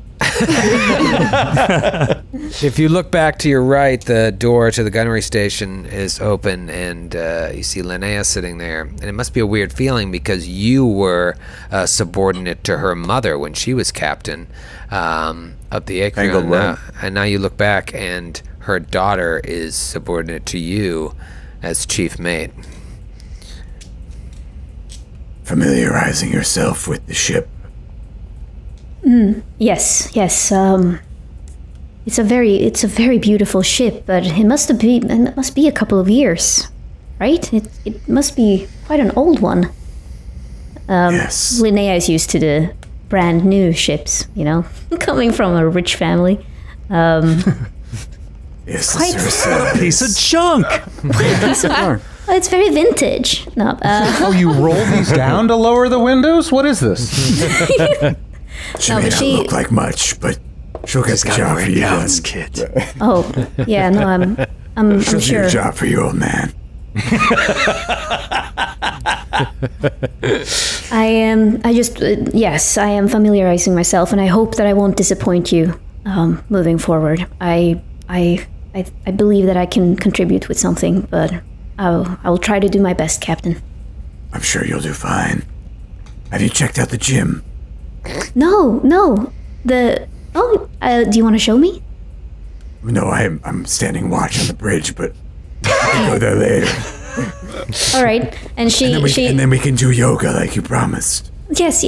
If you look back to your right, the door to the gunnery station is open, and you see Linnea sitting there. And it must be a weird feeling because you were subordinate to her mother when she was captain of the Acrion. And now you look back, and her daughter is subordinate to you as chief mate. Familiarizing yourself with the ship. Yes. It's a very beautiful ship, but it must be a couple of years, right? It must be quite an old one. Yes. Linnea is used to the brand new ships, you know, coming from a rich family. Yes, quite what a piece of junk. It's very vintage. No. Oh, you roll these down to lower the windows? What is this? She may not look like much, but she'll get the job for you. Kid. Oh, yeah. No, I'm She'll do sure. your job for you, old man. Yes, I am familiarizing myself, and I hope that I won't disappoint you moving forward. I believe that I can contribute with something, but I'll try to do my best, Captain. I'm sure you'll do fine. Have you checked out the gym? No. Oh, do you want to show me? No, I'm standing watch on the bridge, but I can go there later. All right. And and then we can do yoga like you promised. Yes.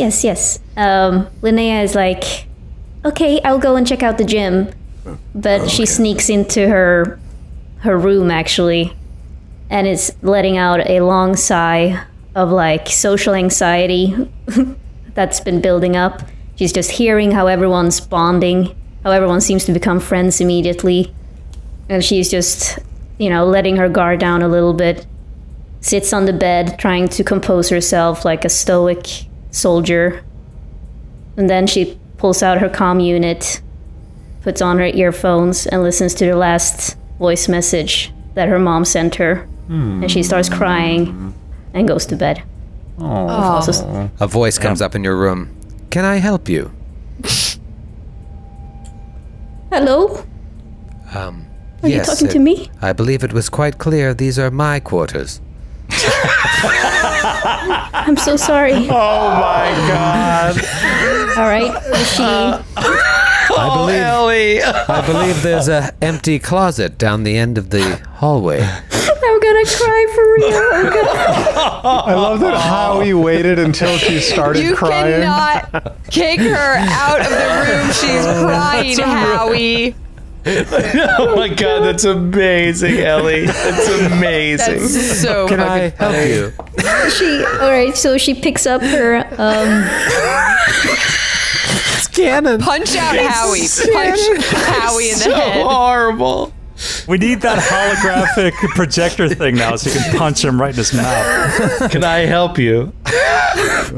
Linnea is like, okay, I'll go and check out the gym. But she sneaks into her room, actually, and is letting out a long sigh of, like, social anxiety that's been building up. She's just hearing how everyone's bonding, how everyone seems to become friends immediately. And she's just, letting her guard down a little bit. Sits on the bed, trying to compose herself like a stoic soldier. And then she pulls out her comm unit, puts on her earphones, and listens to the last voice message that her mom sent her. And she starts crying and goes to bed. Oh. A voice comes up in your room. Can I help you? Hello? Are you talking to me? I believe it was quite clear these are my quarters. I'm so sorry. Oh my god. All right. Ellie. I believe there's an empty closet down the end of the hallway. I'm gonna cry for real. I love that Howie waited until she started crying. You cannot kick her out of the room. She's crying, Howie. Oh my god, that's amazing, Ellie. That's amazing. That's so Can I help you? All right, so she picks up her Cannon. Punch out Howie. Punch Howie in the head. Horrible. We need that holographic projector thing now so you can punch him right in his mouth. Can I help you?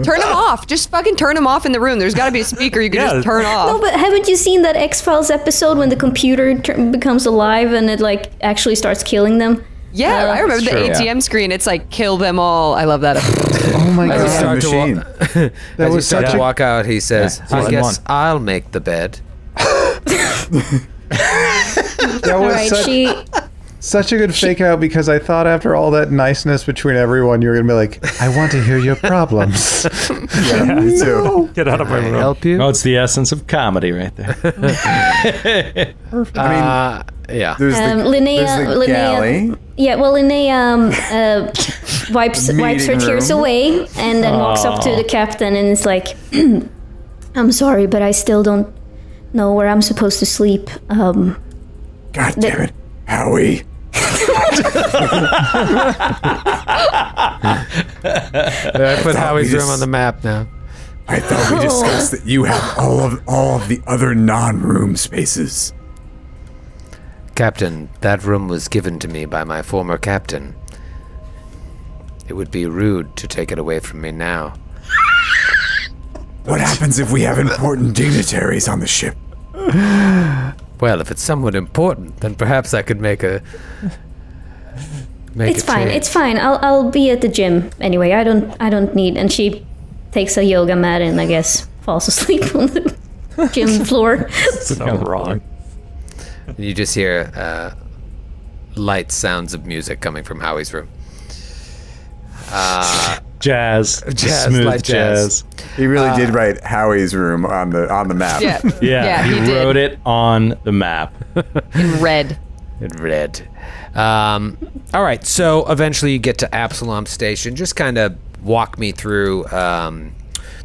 Turn him off. Just fucking turn him off in the room. There's got to be a speaker you can just turn off. No, but haven't you seen that X-Files episode when the computer becomes alive and it like actually starts killing them? Yeah, I remember the ATM screen. It's like kill them all. I love that episode. Oh my god. As you start to walk out, he says, Yeah, I guess I'll make the bed. That was Alright, such a good fake out because I thought after all that niceness between everyone, you were going to be like, I want to hear your problems. Yeah, me too. Get out of my room. Help you? No, it's the essence of comedy right there. Perfect. I mean, Yeah. there's the galley. Yeah, well, Linnea wipes her tears away and then walks up to the captain and is like, I'm sorry, but I still don't know where I'm supposed to sleep. God damn it, Howie. I put Howie's room on the map now. I thought we discussed that you have all of the other non-room spaces. Captain, that room was given to me by my former captain. It would be rude to take it away from me now. What happens if we have important dignitaries on the ship? Well, if it's somewhat important, then perhaps I could make a It's fine. It's fine. I'll be at the gym anyway. I don't need. And she takes a yoga mat and I guess falls asleep on the gym floor. So wrong. You just hear light sounds of music coming from Howie's room. Jazz. Jazz, Smooth light jazz. He really did write Howie's room on the map. Yeah. Yeah, he he wrote did. it on the map. In red. In red. All right, so eventually you get to Absalom Station. Just kind of walk me through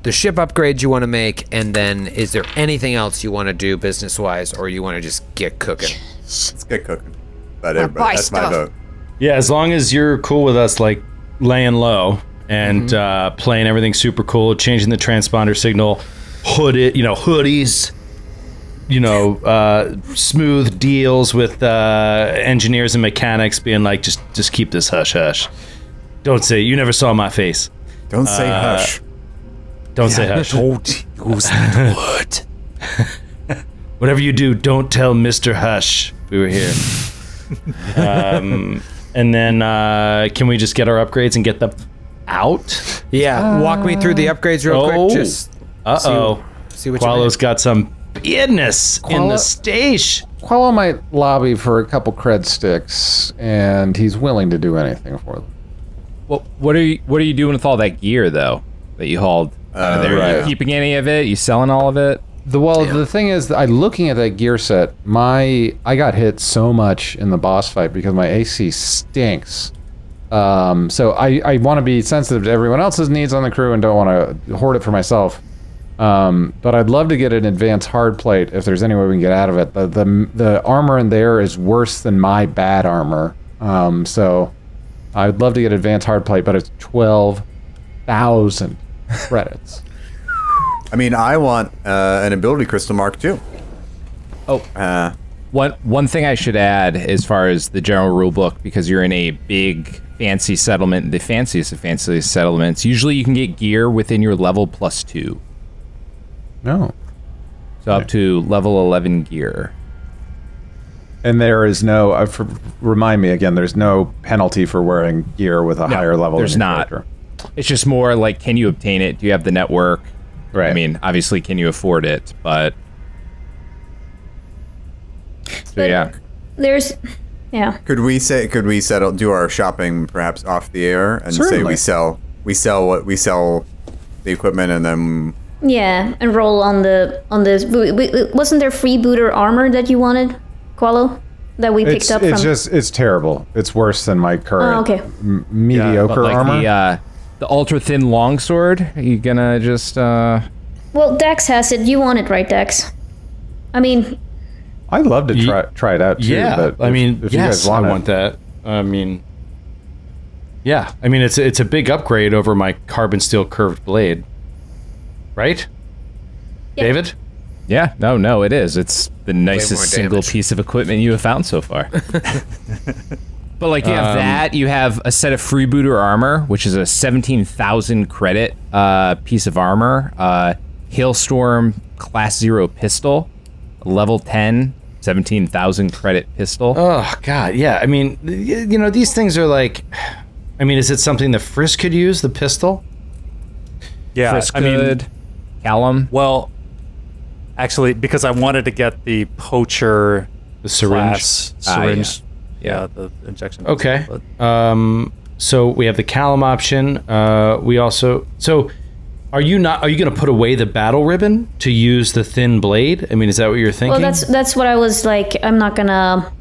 the ship upgrades you want to make, and then is there anything else you want to do business-wise, or you want to just get cooking? Let's get cooking. But buy everybody, that's my stuff. vote. Yeah, as long as you're cool with us, like, laying low and playing everything super cool, changing the transponder signal, hoodies, smooth deals with engineers and mechanics being like, just keep this hush-hush. Don't say, you never saw my face. Don't say hush. Don't say hush. Don't use that word. Whatever you do, don't tell Mr. Hush we were here. And then can we just get our upgrades and get them out? Yeah, walk me through the upgrades real quick. Just see what Qualo's you got some business in the station. Qualo might lobby for a couple cred sticks, and he's willing to do anything for them. Well, what are you doing with all that gear though that you hauled out of there? Are you keeping any of it? You selling all of it? The thing is, looking at that gear set, I got hit so much in the boss fight because my AC stinks. So I want to be sensitive to everyone else's needs on the crew and don't want to hoard it for myself. But I'd love to get an advanced hard plate if there's any way we can get out of it. The armor in there is worse than my bad armor. So I'd love to get advanced hard plate, but it's 12,000 credits. I mean, I want an ability crystal mark too. Oh, one thing I should add as far as the general rule book, because you're in a big fancy settlement, the fanciest of fanciest settlements, usually you can get gear within your level +2. No. So up to level 11 gear. And there is no, remind me again, there's no penalty for wearing gear with a higher level. There's not. Character. It's just more like, can you obtain it? Do you have the network? Right. I mean, obviously, can you afford it? But so yeah, Could we do our shopping perhaps off the air and Certainly. say we sell the equipment and then and roll on the wasn't there freebooter armor that you wanted, Qualo, that we picked up from? It's terrible. It's worse than my current mediocre like armor. The ultra thin longsword. Are you gonna just? Well, Dax has it. You want it, right, Dax? I mean, I'd love to try it out too. Yeah, but I mean, if you guys want I it. want that. I mean, yeah, I mean it's a big upgrade over my carbon steel curved blade, right? Yeah. David? Yeah, no, it is. It's the nicest more single damage. piece of equipment you have found so far. But like you have that, you have a set of freebooter armor, which is a 17,000 credit piece of armor. Hailstorm Class 0 pistol, level 10, 17,000 credit pistol. Oh God, yeah. I mean, you know, these things are like. I mean, is it something that Frisk could use? The pistol? Yeah, Frisk I mean, could. Callum. well, actually, because I wanted to get the poacher The syringe. class syringe. Yeah. The injection. Okay. But- So we have the Callum option. We also. So, are you going to put away the battle ribbon to use the thin blade? I mean, is that what you're thinking? well, that's what I was like. I'm not gonna.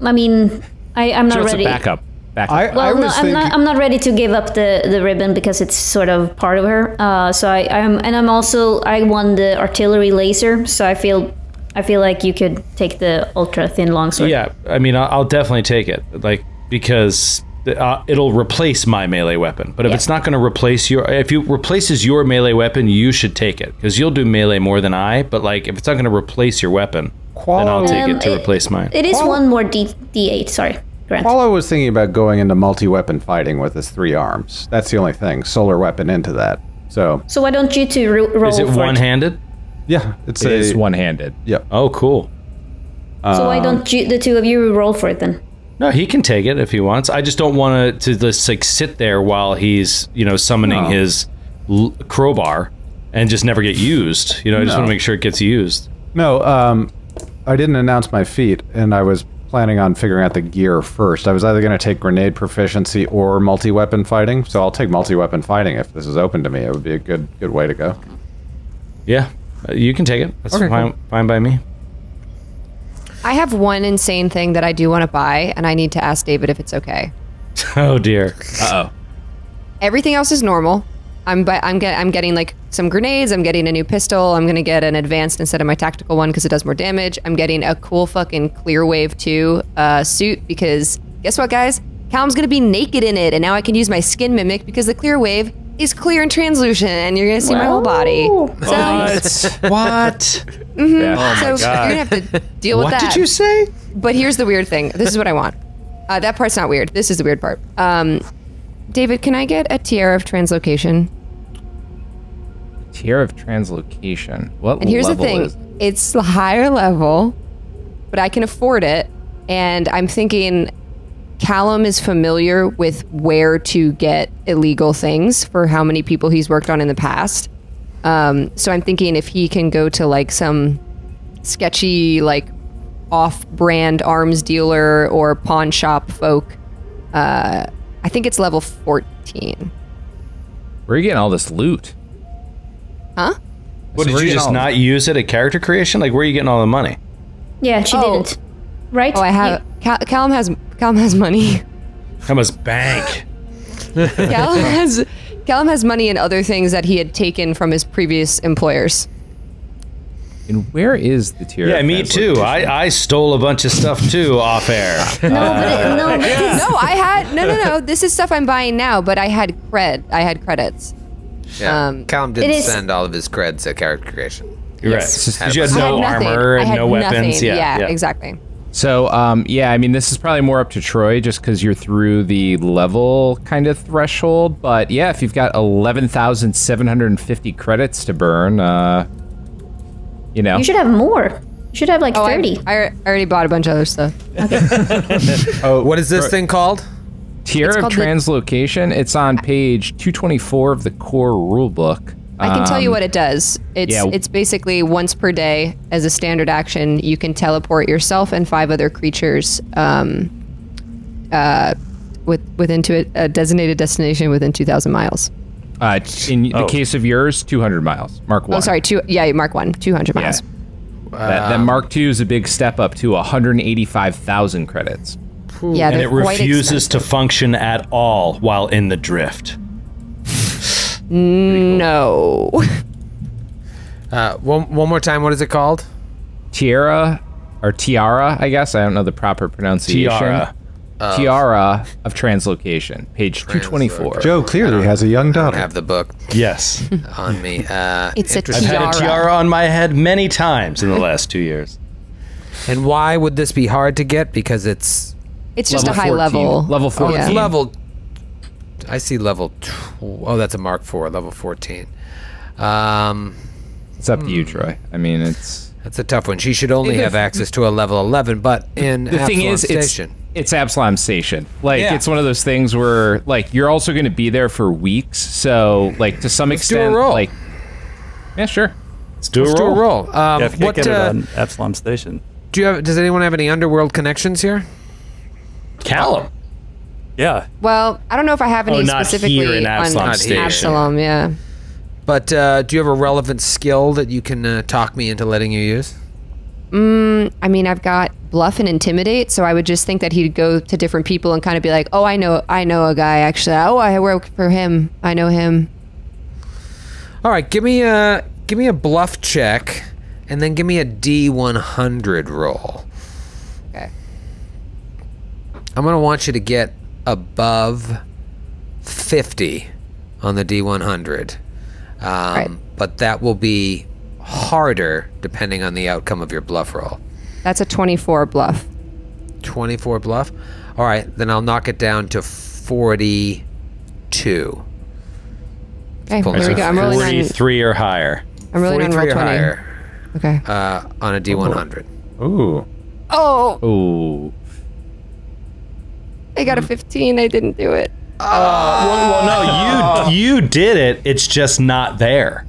I mean, I'm not So it's ready. a backup. Well, no, I'm not ready to give up the ribbon because it's sort of part of her. So I won the artillery laser. So I feel like you could take the ultra thin longsword. Yeah, I mean, I'll definitely take it, like, because it'll replace my melee weapon. But if it's not going to replace if it replaces your melee weapon, you should take it because you'll do melee more than I. But like, if it's not going to replace your weapon, then I'll take it to replace mine. It is one more D8. Sorry, Grant. Paulo was thinking about going into multi-weapon fighting with his 3 arms. That's the only thing. Solar weapon into that. So why don't you two roll Is it for one-handed? yeah, it is one-handed. Yep. Oh, cool. So why don't the two of you roll for it then? No, he can take it if he wants. I just don't want to just like sit there while he's summoning his crowbar and just never get used. I just want to make sure it gets used. No, I didn't announce my feat, and I was planning on figuring out the gear first. I was either going to take grenade proficiency or multi-weapon fighting, so I'll take multi-weapon fighting if this is open to me. It would be a good way to go. Yeah, you can take it. That's Okay, fine by me. I have one insane thing that I do want to buy, and I need to ask David if it's okay. Oh dear. Uh-oh. Everything else is normal. I'm getting like some grenades. I'm getting a new pistol. I'm gonna get an advanced instead of my tactical one because it does more damage. I'm getting a cool fucking Clear Wave 2 suit because guess what, guys? Callum's gonna be naked in it, and now I can use my skin mimic because the Clear Wave is clear and translucent, and you're gonna see my whole body. So, What? Yeah. Oh my so God. you're gonna have to deal with What that. did you say? But here's the weird thing. This is what I want. That part's not weird. This is the weird part. David, can I get a tiara of translocation? Tier of translocation. What And here's the level thing. is- It's the higher level, but I can afford it. And I'm thinking Callum is familiar with where to get illegal things for how many people he's worked on in the past. So I'm thinking if he can go to like some sketchy, like off-brand arms dealer or pawn shop folk, I think it's level 14. Where are you getting all this loot? Huh? What, did you just not use it at character creation? Like, where are you getting all the money? Yeah, she didn't. Right? Oh, I have. Callum has money. That must bank. Callum has money in other things that he had taken from his previous employers. And where is the tier? Yeah, me too. I stole a bunch of stuff too off air. No, I had no. This is stuff I'm buying now, but I had credits. Yeah. Callum didn't spend all of his creds at character creation. You're right. Because you had no armor and no weapons. Yeah, exactly. So, yeah, I mean, this is probably more up to Troy just because you're through the level kind of threshold. But yeah, if you've got 11,750 credits to burn, you know. You should have more. You should have like 30. I already bought a bunch of other stuff. Okay. What is this thing called? Tier of Translocation. It's on page 224 of the core rulebook. I can tell you what it does. It's basically once per day as a standard action, you can teleport yourself and 5 other creatures within a designated destination within 2,000 miles. In the case of yours, 200 miles. Mark 1. Oh, sorry. Mark 1, 200 miles. That Mark 2 is a big step up to 185,000 credits. Yeah, and it refuses to function at all while in the drift. No. One more time. What is it called? Tiara, I guess. I don't know the proper pronunciation. Tiara of Translocation, page 224. Joe clearly has a young daughter. I have the book. Yes. On me. It's a I've had a tiara on my head many times in the last 2 years. And why would this be hard to get? Because it's just a high 14. level. Level 14. Oh, it's level. I see level. Oh, that's a Mark 4, level 14. It's up to you, Troy. I mean, that's a tough one. She should only have access to a level 11, but in the thing is, Station. It's Absalom Station. Like, Yeah. it's one of those things where, like, you're also going to be there for weeks. So, like, to some extent, do a roll. like, yeah, sure. Let's do a Do a roll. Yeah, if you get it on Absalom Station. Does anyone have any underworld connections here? Callum. Yeah. Well, I don't know if I have any not specifically here in Absalom on Station. Absalom, yeah. But do you have a relevant skill that you can talk me into letting you use? I mean, I've got bluff and intimidate, so I would just think that he'd go to different people and kind of be like, "Oh, I know a guy actually. Oh, I work for him. I know him." All right, give me a bluff check, and then give me a D100 roll. Okay. I'm gonna want you to get above 50 on the D100, Right. but that will be harder depending on the outcome of your bluff roll. That's a 24 bluff. 24 bluff. All right, then I'll knock it down to 42. Okay, there we go. I'm rolling on 43 or higher. roll 43 or 20. higher Okay. on a D100. Ooh. Oh, Ooh. I got a 15. I didn't do it. Well, no, you did it. It's just not there.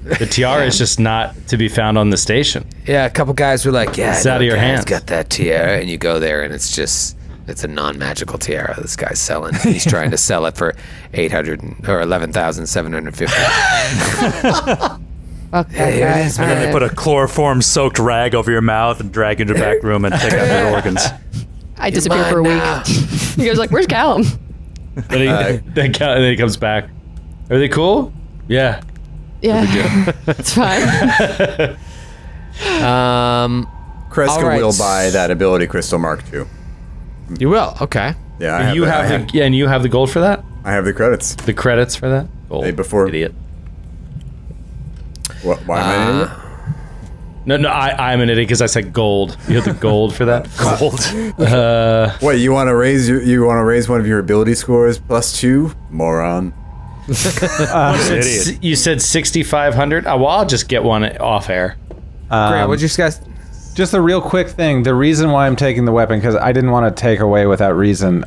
The tiara is just not to be found on the station. Yeah, a couple guys were like, "Yeah, It's out of your hands. Got that tiara," and you go there, and it's a non-magical tiara. This guy's selling. He's trying to sell it for 800 or 11,750. Fuck that guy. it is, All man. They right. put a chloroform-soaked rag over your mouth and drag you into the back room and take out your organs. I disappear for a week. He goes like, "Where's Callum?" Then he comes back. Are they cool? Yeah. Yeah, it's fine. Kreska all right. will buy that ability crystal Mark II. You will. Okay. Yeah, I have You that. have and you have the gold for that? I have the credits. The credits for that? Gold. Hey, before- Idiot. What? Why am I an idiot? No, I'm an idiot because I said gold. You have the gold for that? Gold. What, you want to raise one of your ability scores +2? Moron. Idiot. You said 6,500? Well, I'll just get one off air. Grant, what'd you guys? Just a real quick thing. The reason why I'm taking the weapon, because I didn't want to take away without reason.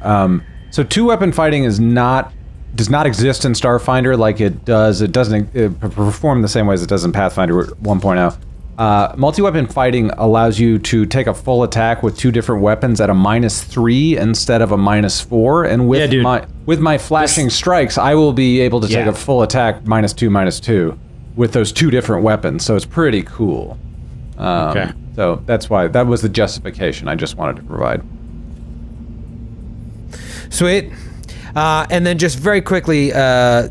So 2-weapon fighting does not exist in Starfinder like it does. It doesn't perform the same way as it does in Pathfinder 1.0. Multi-weapon fighting allows you to take a full attack with 2 different weapons at a -3 instead of a -4. And with my flashing strikes, I will be able to take a full attack -2/-2. with those 2 different weapons. So it's pretty cool. Okay. So that's why that was the justification I just wanted to provide. Sweet. And then just very quickly,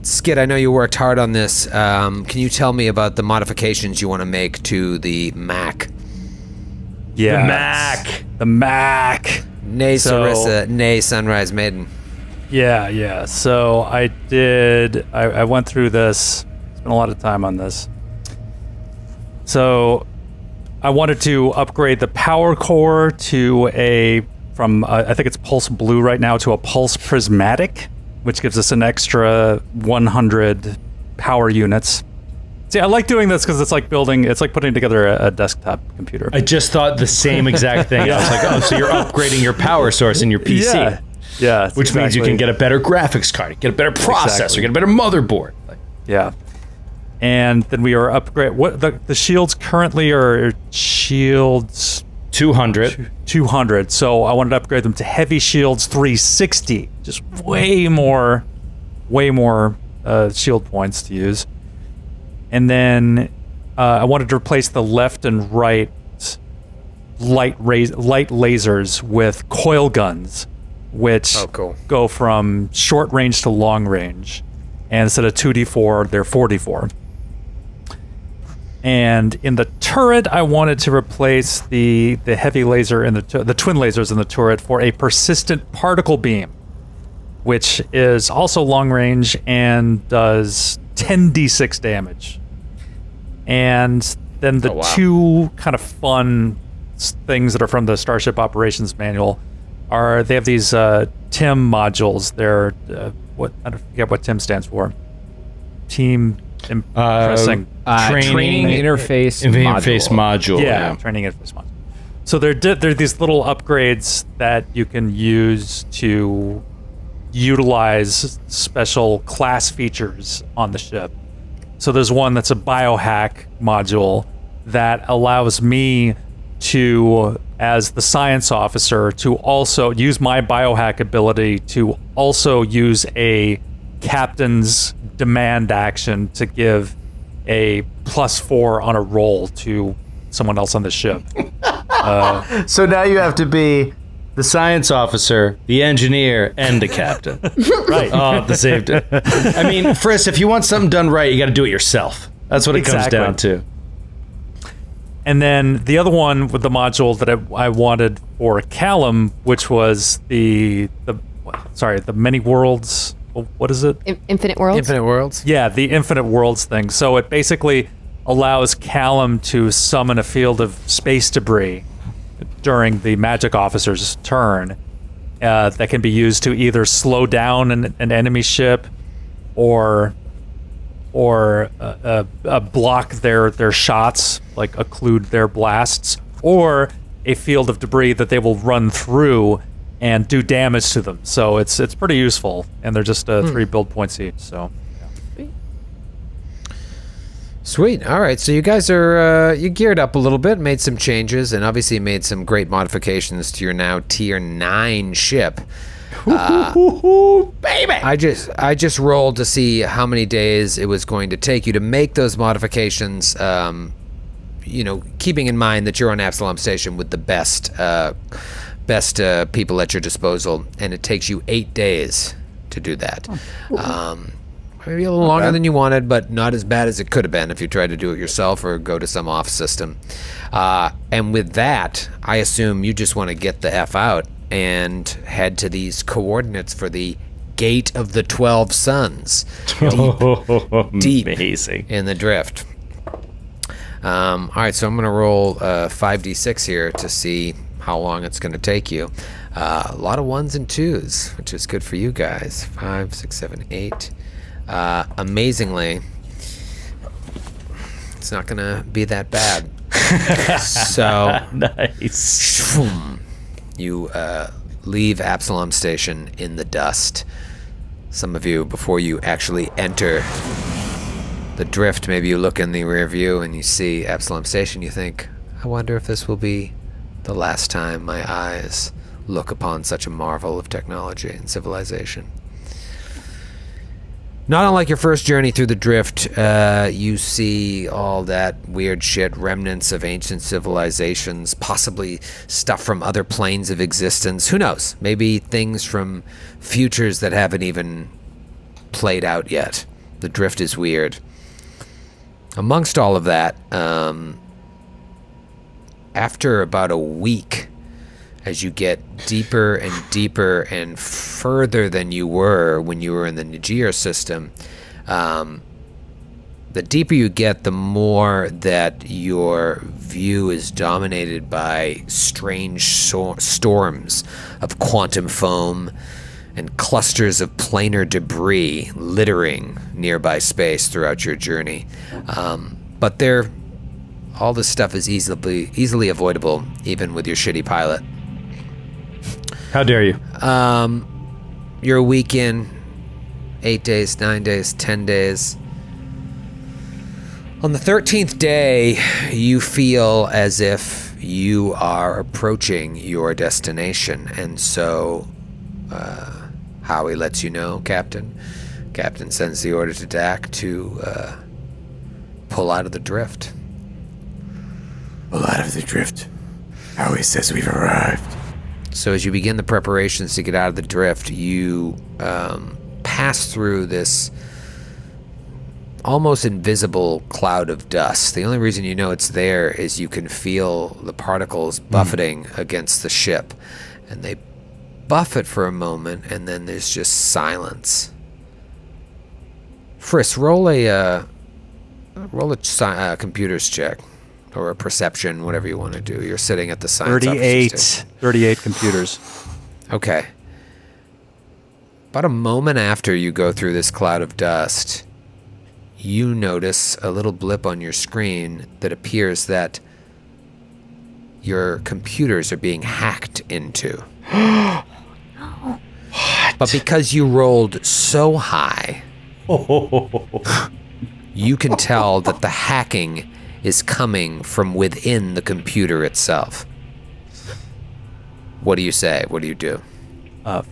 Skid, I know you worked hard on this. Can you tell me about the modifications you want to make to the Mac? Yeah. The Mac. Nay, Sarissa, nay, Sunrise Maiden. Yeah. So I went through this, spent a lot of time on this. So I wanted to upgrade the power core to from I think it's pulse blue right now to a pulse prismatic, which gives us an extra 100 power units. See, I like doing this because it's like putting together a desktop computer. I just thought the same exact thing. I was like, oh, so you're upgrading your power source in your PC. Yeah. Which means you can get a better graphics card, get a better processor, get a better motherboard. Yeah. And then we are upgrade. What the shields currently are shields 200. 200. So I wanted to upgrade them to heavy shields 360. Just way more shield points to use. And then I wanted to replace the left and right light lasers with coil guns, which go from short range to long range. And instead of 2d4, they're 4d4. And in the turret, I wanted to replace the heavy laser and the twin lasers in the turret for a persistent particle beam, which is also long range and does 10d6 damage. And then the two kind of fun things that are from the Starship Operations Manual are they have these TIM modules. They're I forget what TIM stands for. Team Impressing training interface module. Yeah, training interface module. So they're these little upgrades that you can use to utilize special class features on the ship. So there's one that's a biohack module that allows me to, as the science officer, to also use my biohack ability to also use a captain's demand action to give a +4 on a roll to someone else on the ship. So now you have to be the science officer, the engineer, and the captain. Right. Oh, at the same time. I mean, Friss, if you want something done right, you got to do it yourself. That's what it comes down to. And then the other one with the module that I wanted for Callum, which was the many worlds. What is it? Infinite Worlds? Infinite Worlds? Yeah, the Infinite Worlds thing. So it basically allows Callum to summon a field of space debris during the magic officer's turn that can be used to either slow down an enemy ship or block their shots, like occlude their blasts, or a field of debris that they will run through and do damage to them. So it's pretty useful, and they're just 3 build points each. So Sweet. All right, so you guys are you geared up a little bit, made some changes, and obviously made some great modifications to your now tier 9 ship. Baby! I just rolled to see how many days it was going to take you to make those modifications. You know, keeping in mind that you're on Absalom Station with the best people at your disposal, and it takes you 8 days to do that. Maybe a little longer than you wanted, but not as bad as it could have been if you tried to do it yourself or go to some off system. And with that, I assume you just want to get the F out and head to these coordinates for the Gate of the 12 Suns. Deep Amazing. in the drift. All right, so I'm going to roll 5d6 here to see how long it's going to take you. A lot of 1s and 2s, which is good for you guys. 5, 6, 7, 8. Amazingly, it's not going to be that bad. So, Nice. You leave Absalom Station in the dust. Some of you, before you actually enter the drift, maybe you look in the rear view and you see Absalom Station. You think, I wonder if this will be the last time my eyes look upon such a marvel of technology and civilization. Not unlike your first journey through the drift, you see all that weird shit, remnants of ancient civilizations, possibly stuff from other planes of existence. Who knows? Maybe things from futures that haven't even played out yet. The drift is weird. Amongst all of that, after about a week, as you get deeper and deeper and further than you were when you were in the Niger system, the deeper you get, the more that your view is dominated by strange storms of quantum foam and clusters of planar debris littering nearby space throughout your journey. But all this stuff is easily avoidable, even with your shitty pilot. How dare you? You're a week in, 8 days, 9 days, 10 days. On the 13th day, you feel as if you are approaching your destination, and so Howie lets you know, Captain. Captain sends the order to Dak to pull out of the drift. Pull out of the drift. Howie says we've arrived. So as you begin the preparations to get out of the drift, you pass through this almost invisible cloud of dust. The only reason you know it's there is you can feel the particles buffeting against the ship. And they buffet for a moment, and then there's just silence. Friss, roll a computers check. Or a perception, whatever you want to do. You're sitting at the science 38 computers. Okay. About a moment after you go through this cloud of dust, you notice a little blip on your screen that appears that your computers are being hacked into. No. But because you rolled so high, you can tell that the hacking is coming from within the computer itself. What do you say? What do you do?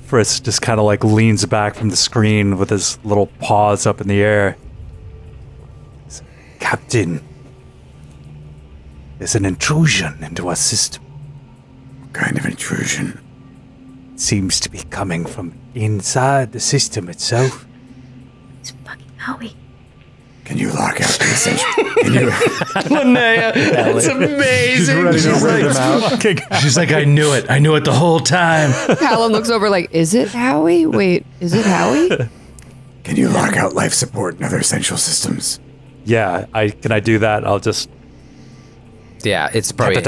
Frisk just kind of like leans back from the screen with his little paws up in the air. Captain, there's an intrusion into our system. What kind of intrusion? Seems to be coming from inside the system itself. It's fucking Howie. Can you lock out the essential? Can you? Linnea, that's amazing. She's like, I knew it. I knew it the whole time. Callum looks over like, is it Howie? Wait, is it Howie? Can you lock out life support and other essential systems? Yeah, can I do that? I'll just... Yeah, it's probably...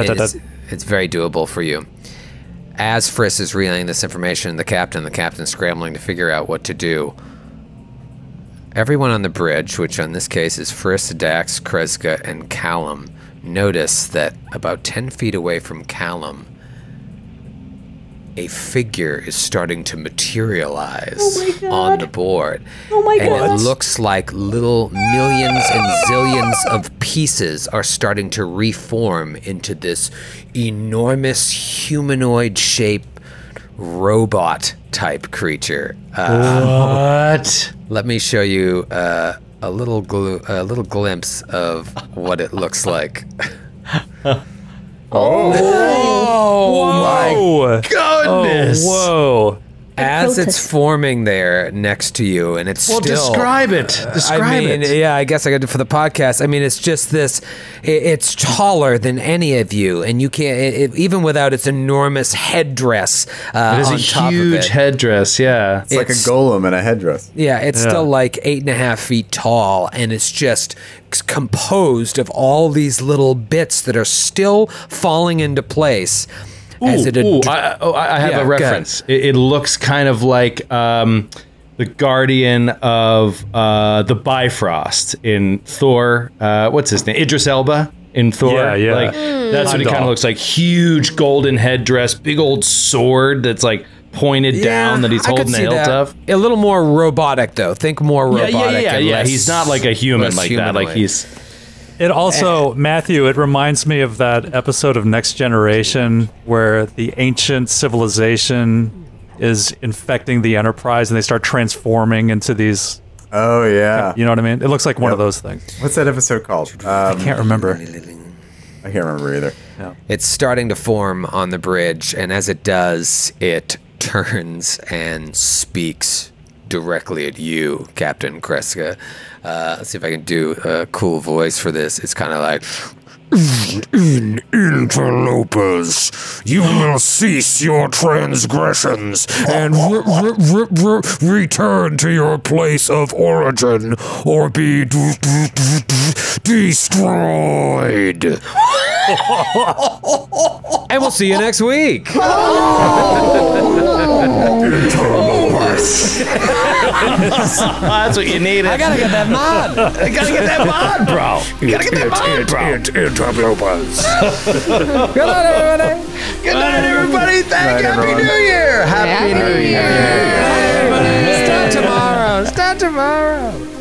It's very doable for you. As Friss is relaying this information, the captain's scrambling to figure out what to do. Everyone on the bridge, which in this case is Friss, Dax, Kreska, and Callum, notice that about 10 feet away from Callum, a figure is starting to materialize on the board. Oh my God. And it looks like little millions and zillions of pieces are starting to reform into this enormous humanoid-shaped robot-type creature. What? Let me show you a little glimpse of what it looks like. Whoa! Goodness. Oh, whoa! As it's forming there next to you, and it's still... describe it. Describe it. Yeah, I guess I got to for the podcast. I mean, it's just this... It's taller than any of you, and you can't... even without its enormous headdress It is on a top of huge it. headdress, yeah. It's like a golem in a headdress. Yeah, it's still like 8.5 feet tall, and it's just composed of all these little bits that are still falling into place. I have a reference. It looks kind of like the guardian of the Bifrost in Thor. What's his name? Idris Elba in Thor. Yeah. Like, that's what it kind of looks like. Huge golden headdress, big old sword that's like pointed down that he's holding the hilt of. A little more robotic, though. Think more robotic. Yeah. He's not like a human like humanoid. that. Like he's... It also, Matthew, it reminds me of that episode of Next Generation where the ancient civilization is infecting the Enterprise and they start transforming into these Oh yeah. You know what I mean? It looks like one of those things. What's that episode called? I can't remember. I can't remember either. Yeah. It's starting to form on the bridge, and as it does, it turns and speaks directly at you, Captain Kreska. Let's see if I can do a cool voice for this. It's kind of like, in interlopers, you will cease your transgressions and return to your place of origin or be destroyed. And we'll see you next week. That's what you needed. I gotta get that mod. I gotta get that mod, bro. You gotta get that mod, bro. Interlopers. Good night, everybody. Good night, everybody. Thank you. Happy New Year. Happy New Year. Start tomorrow. Start tomorrow.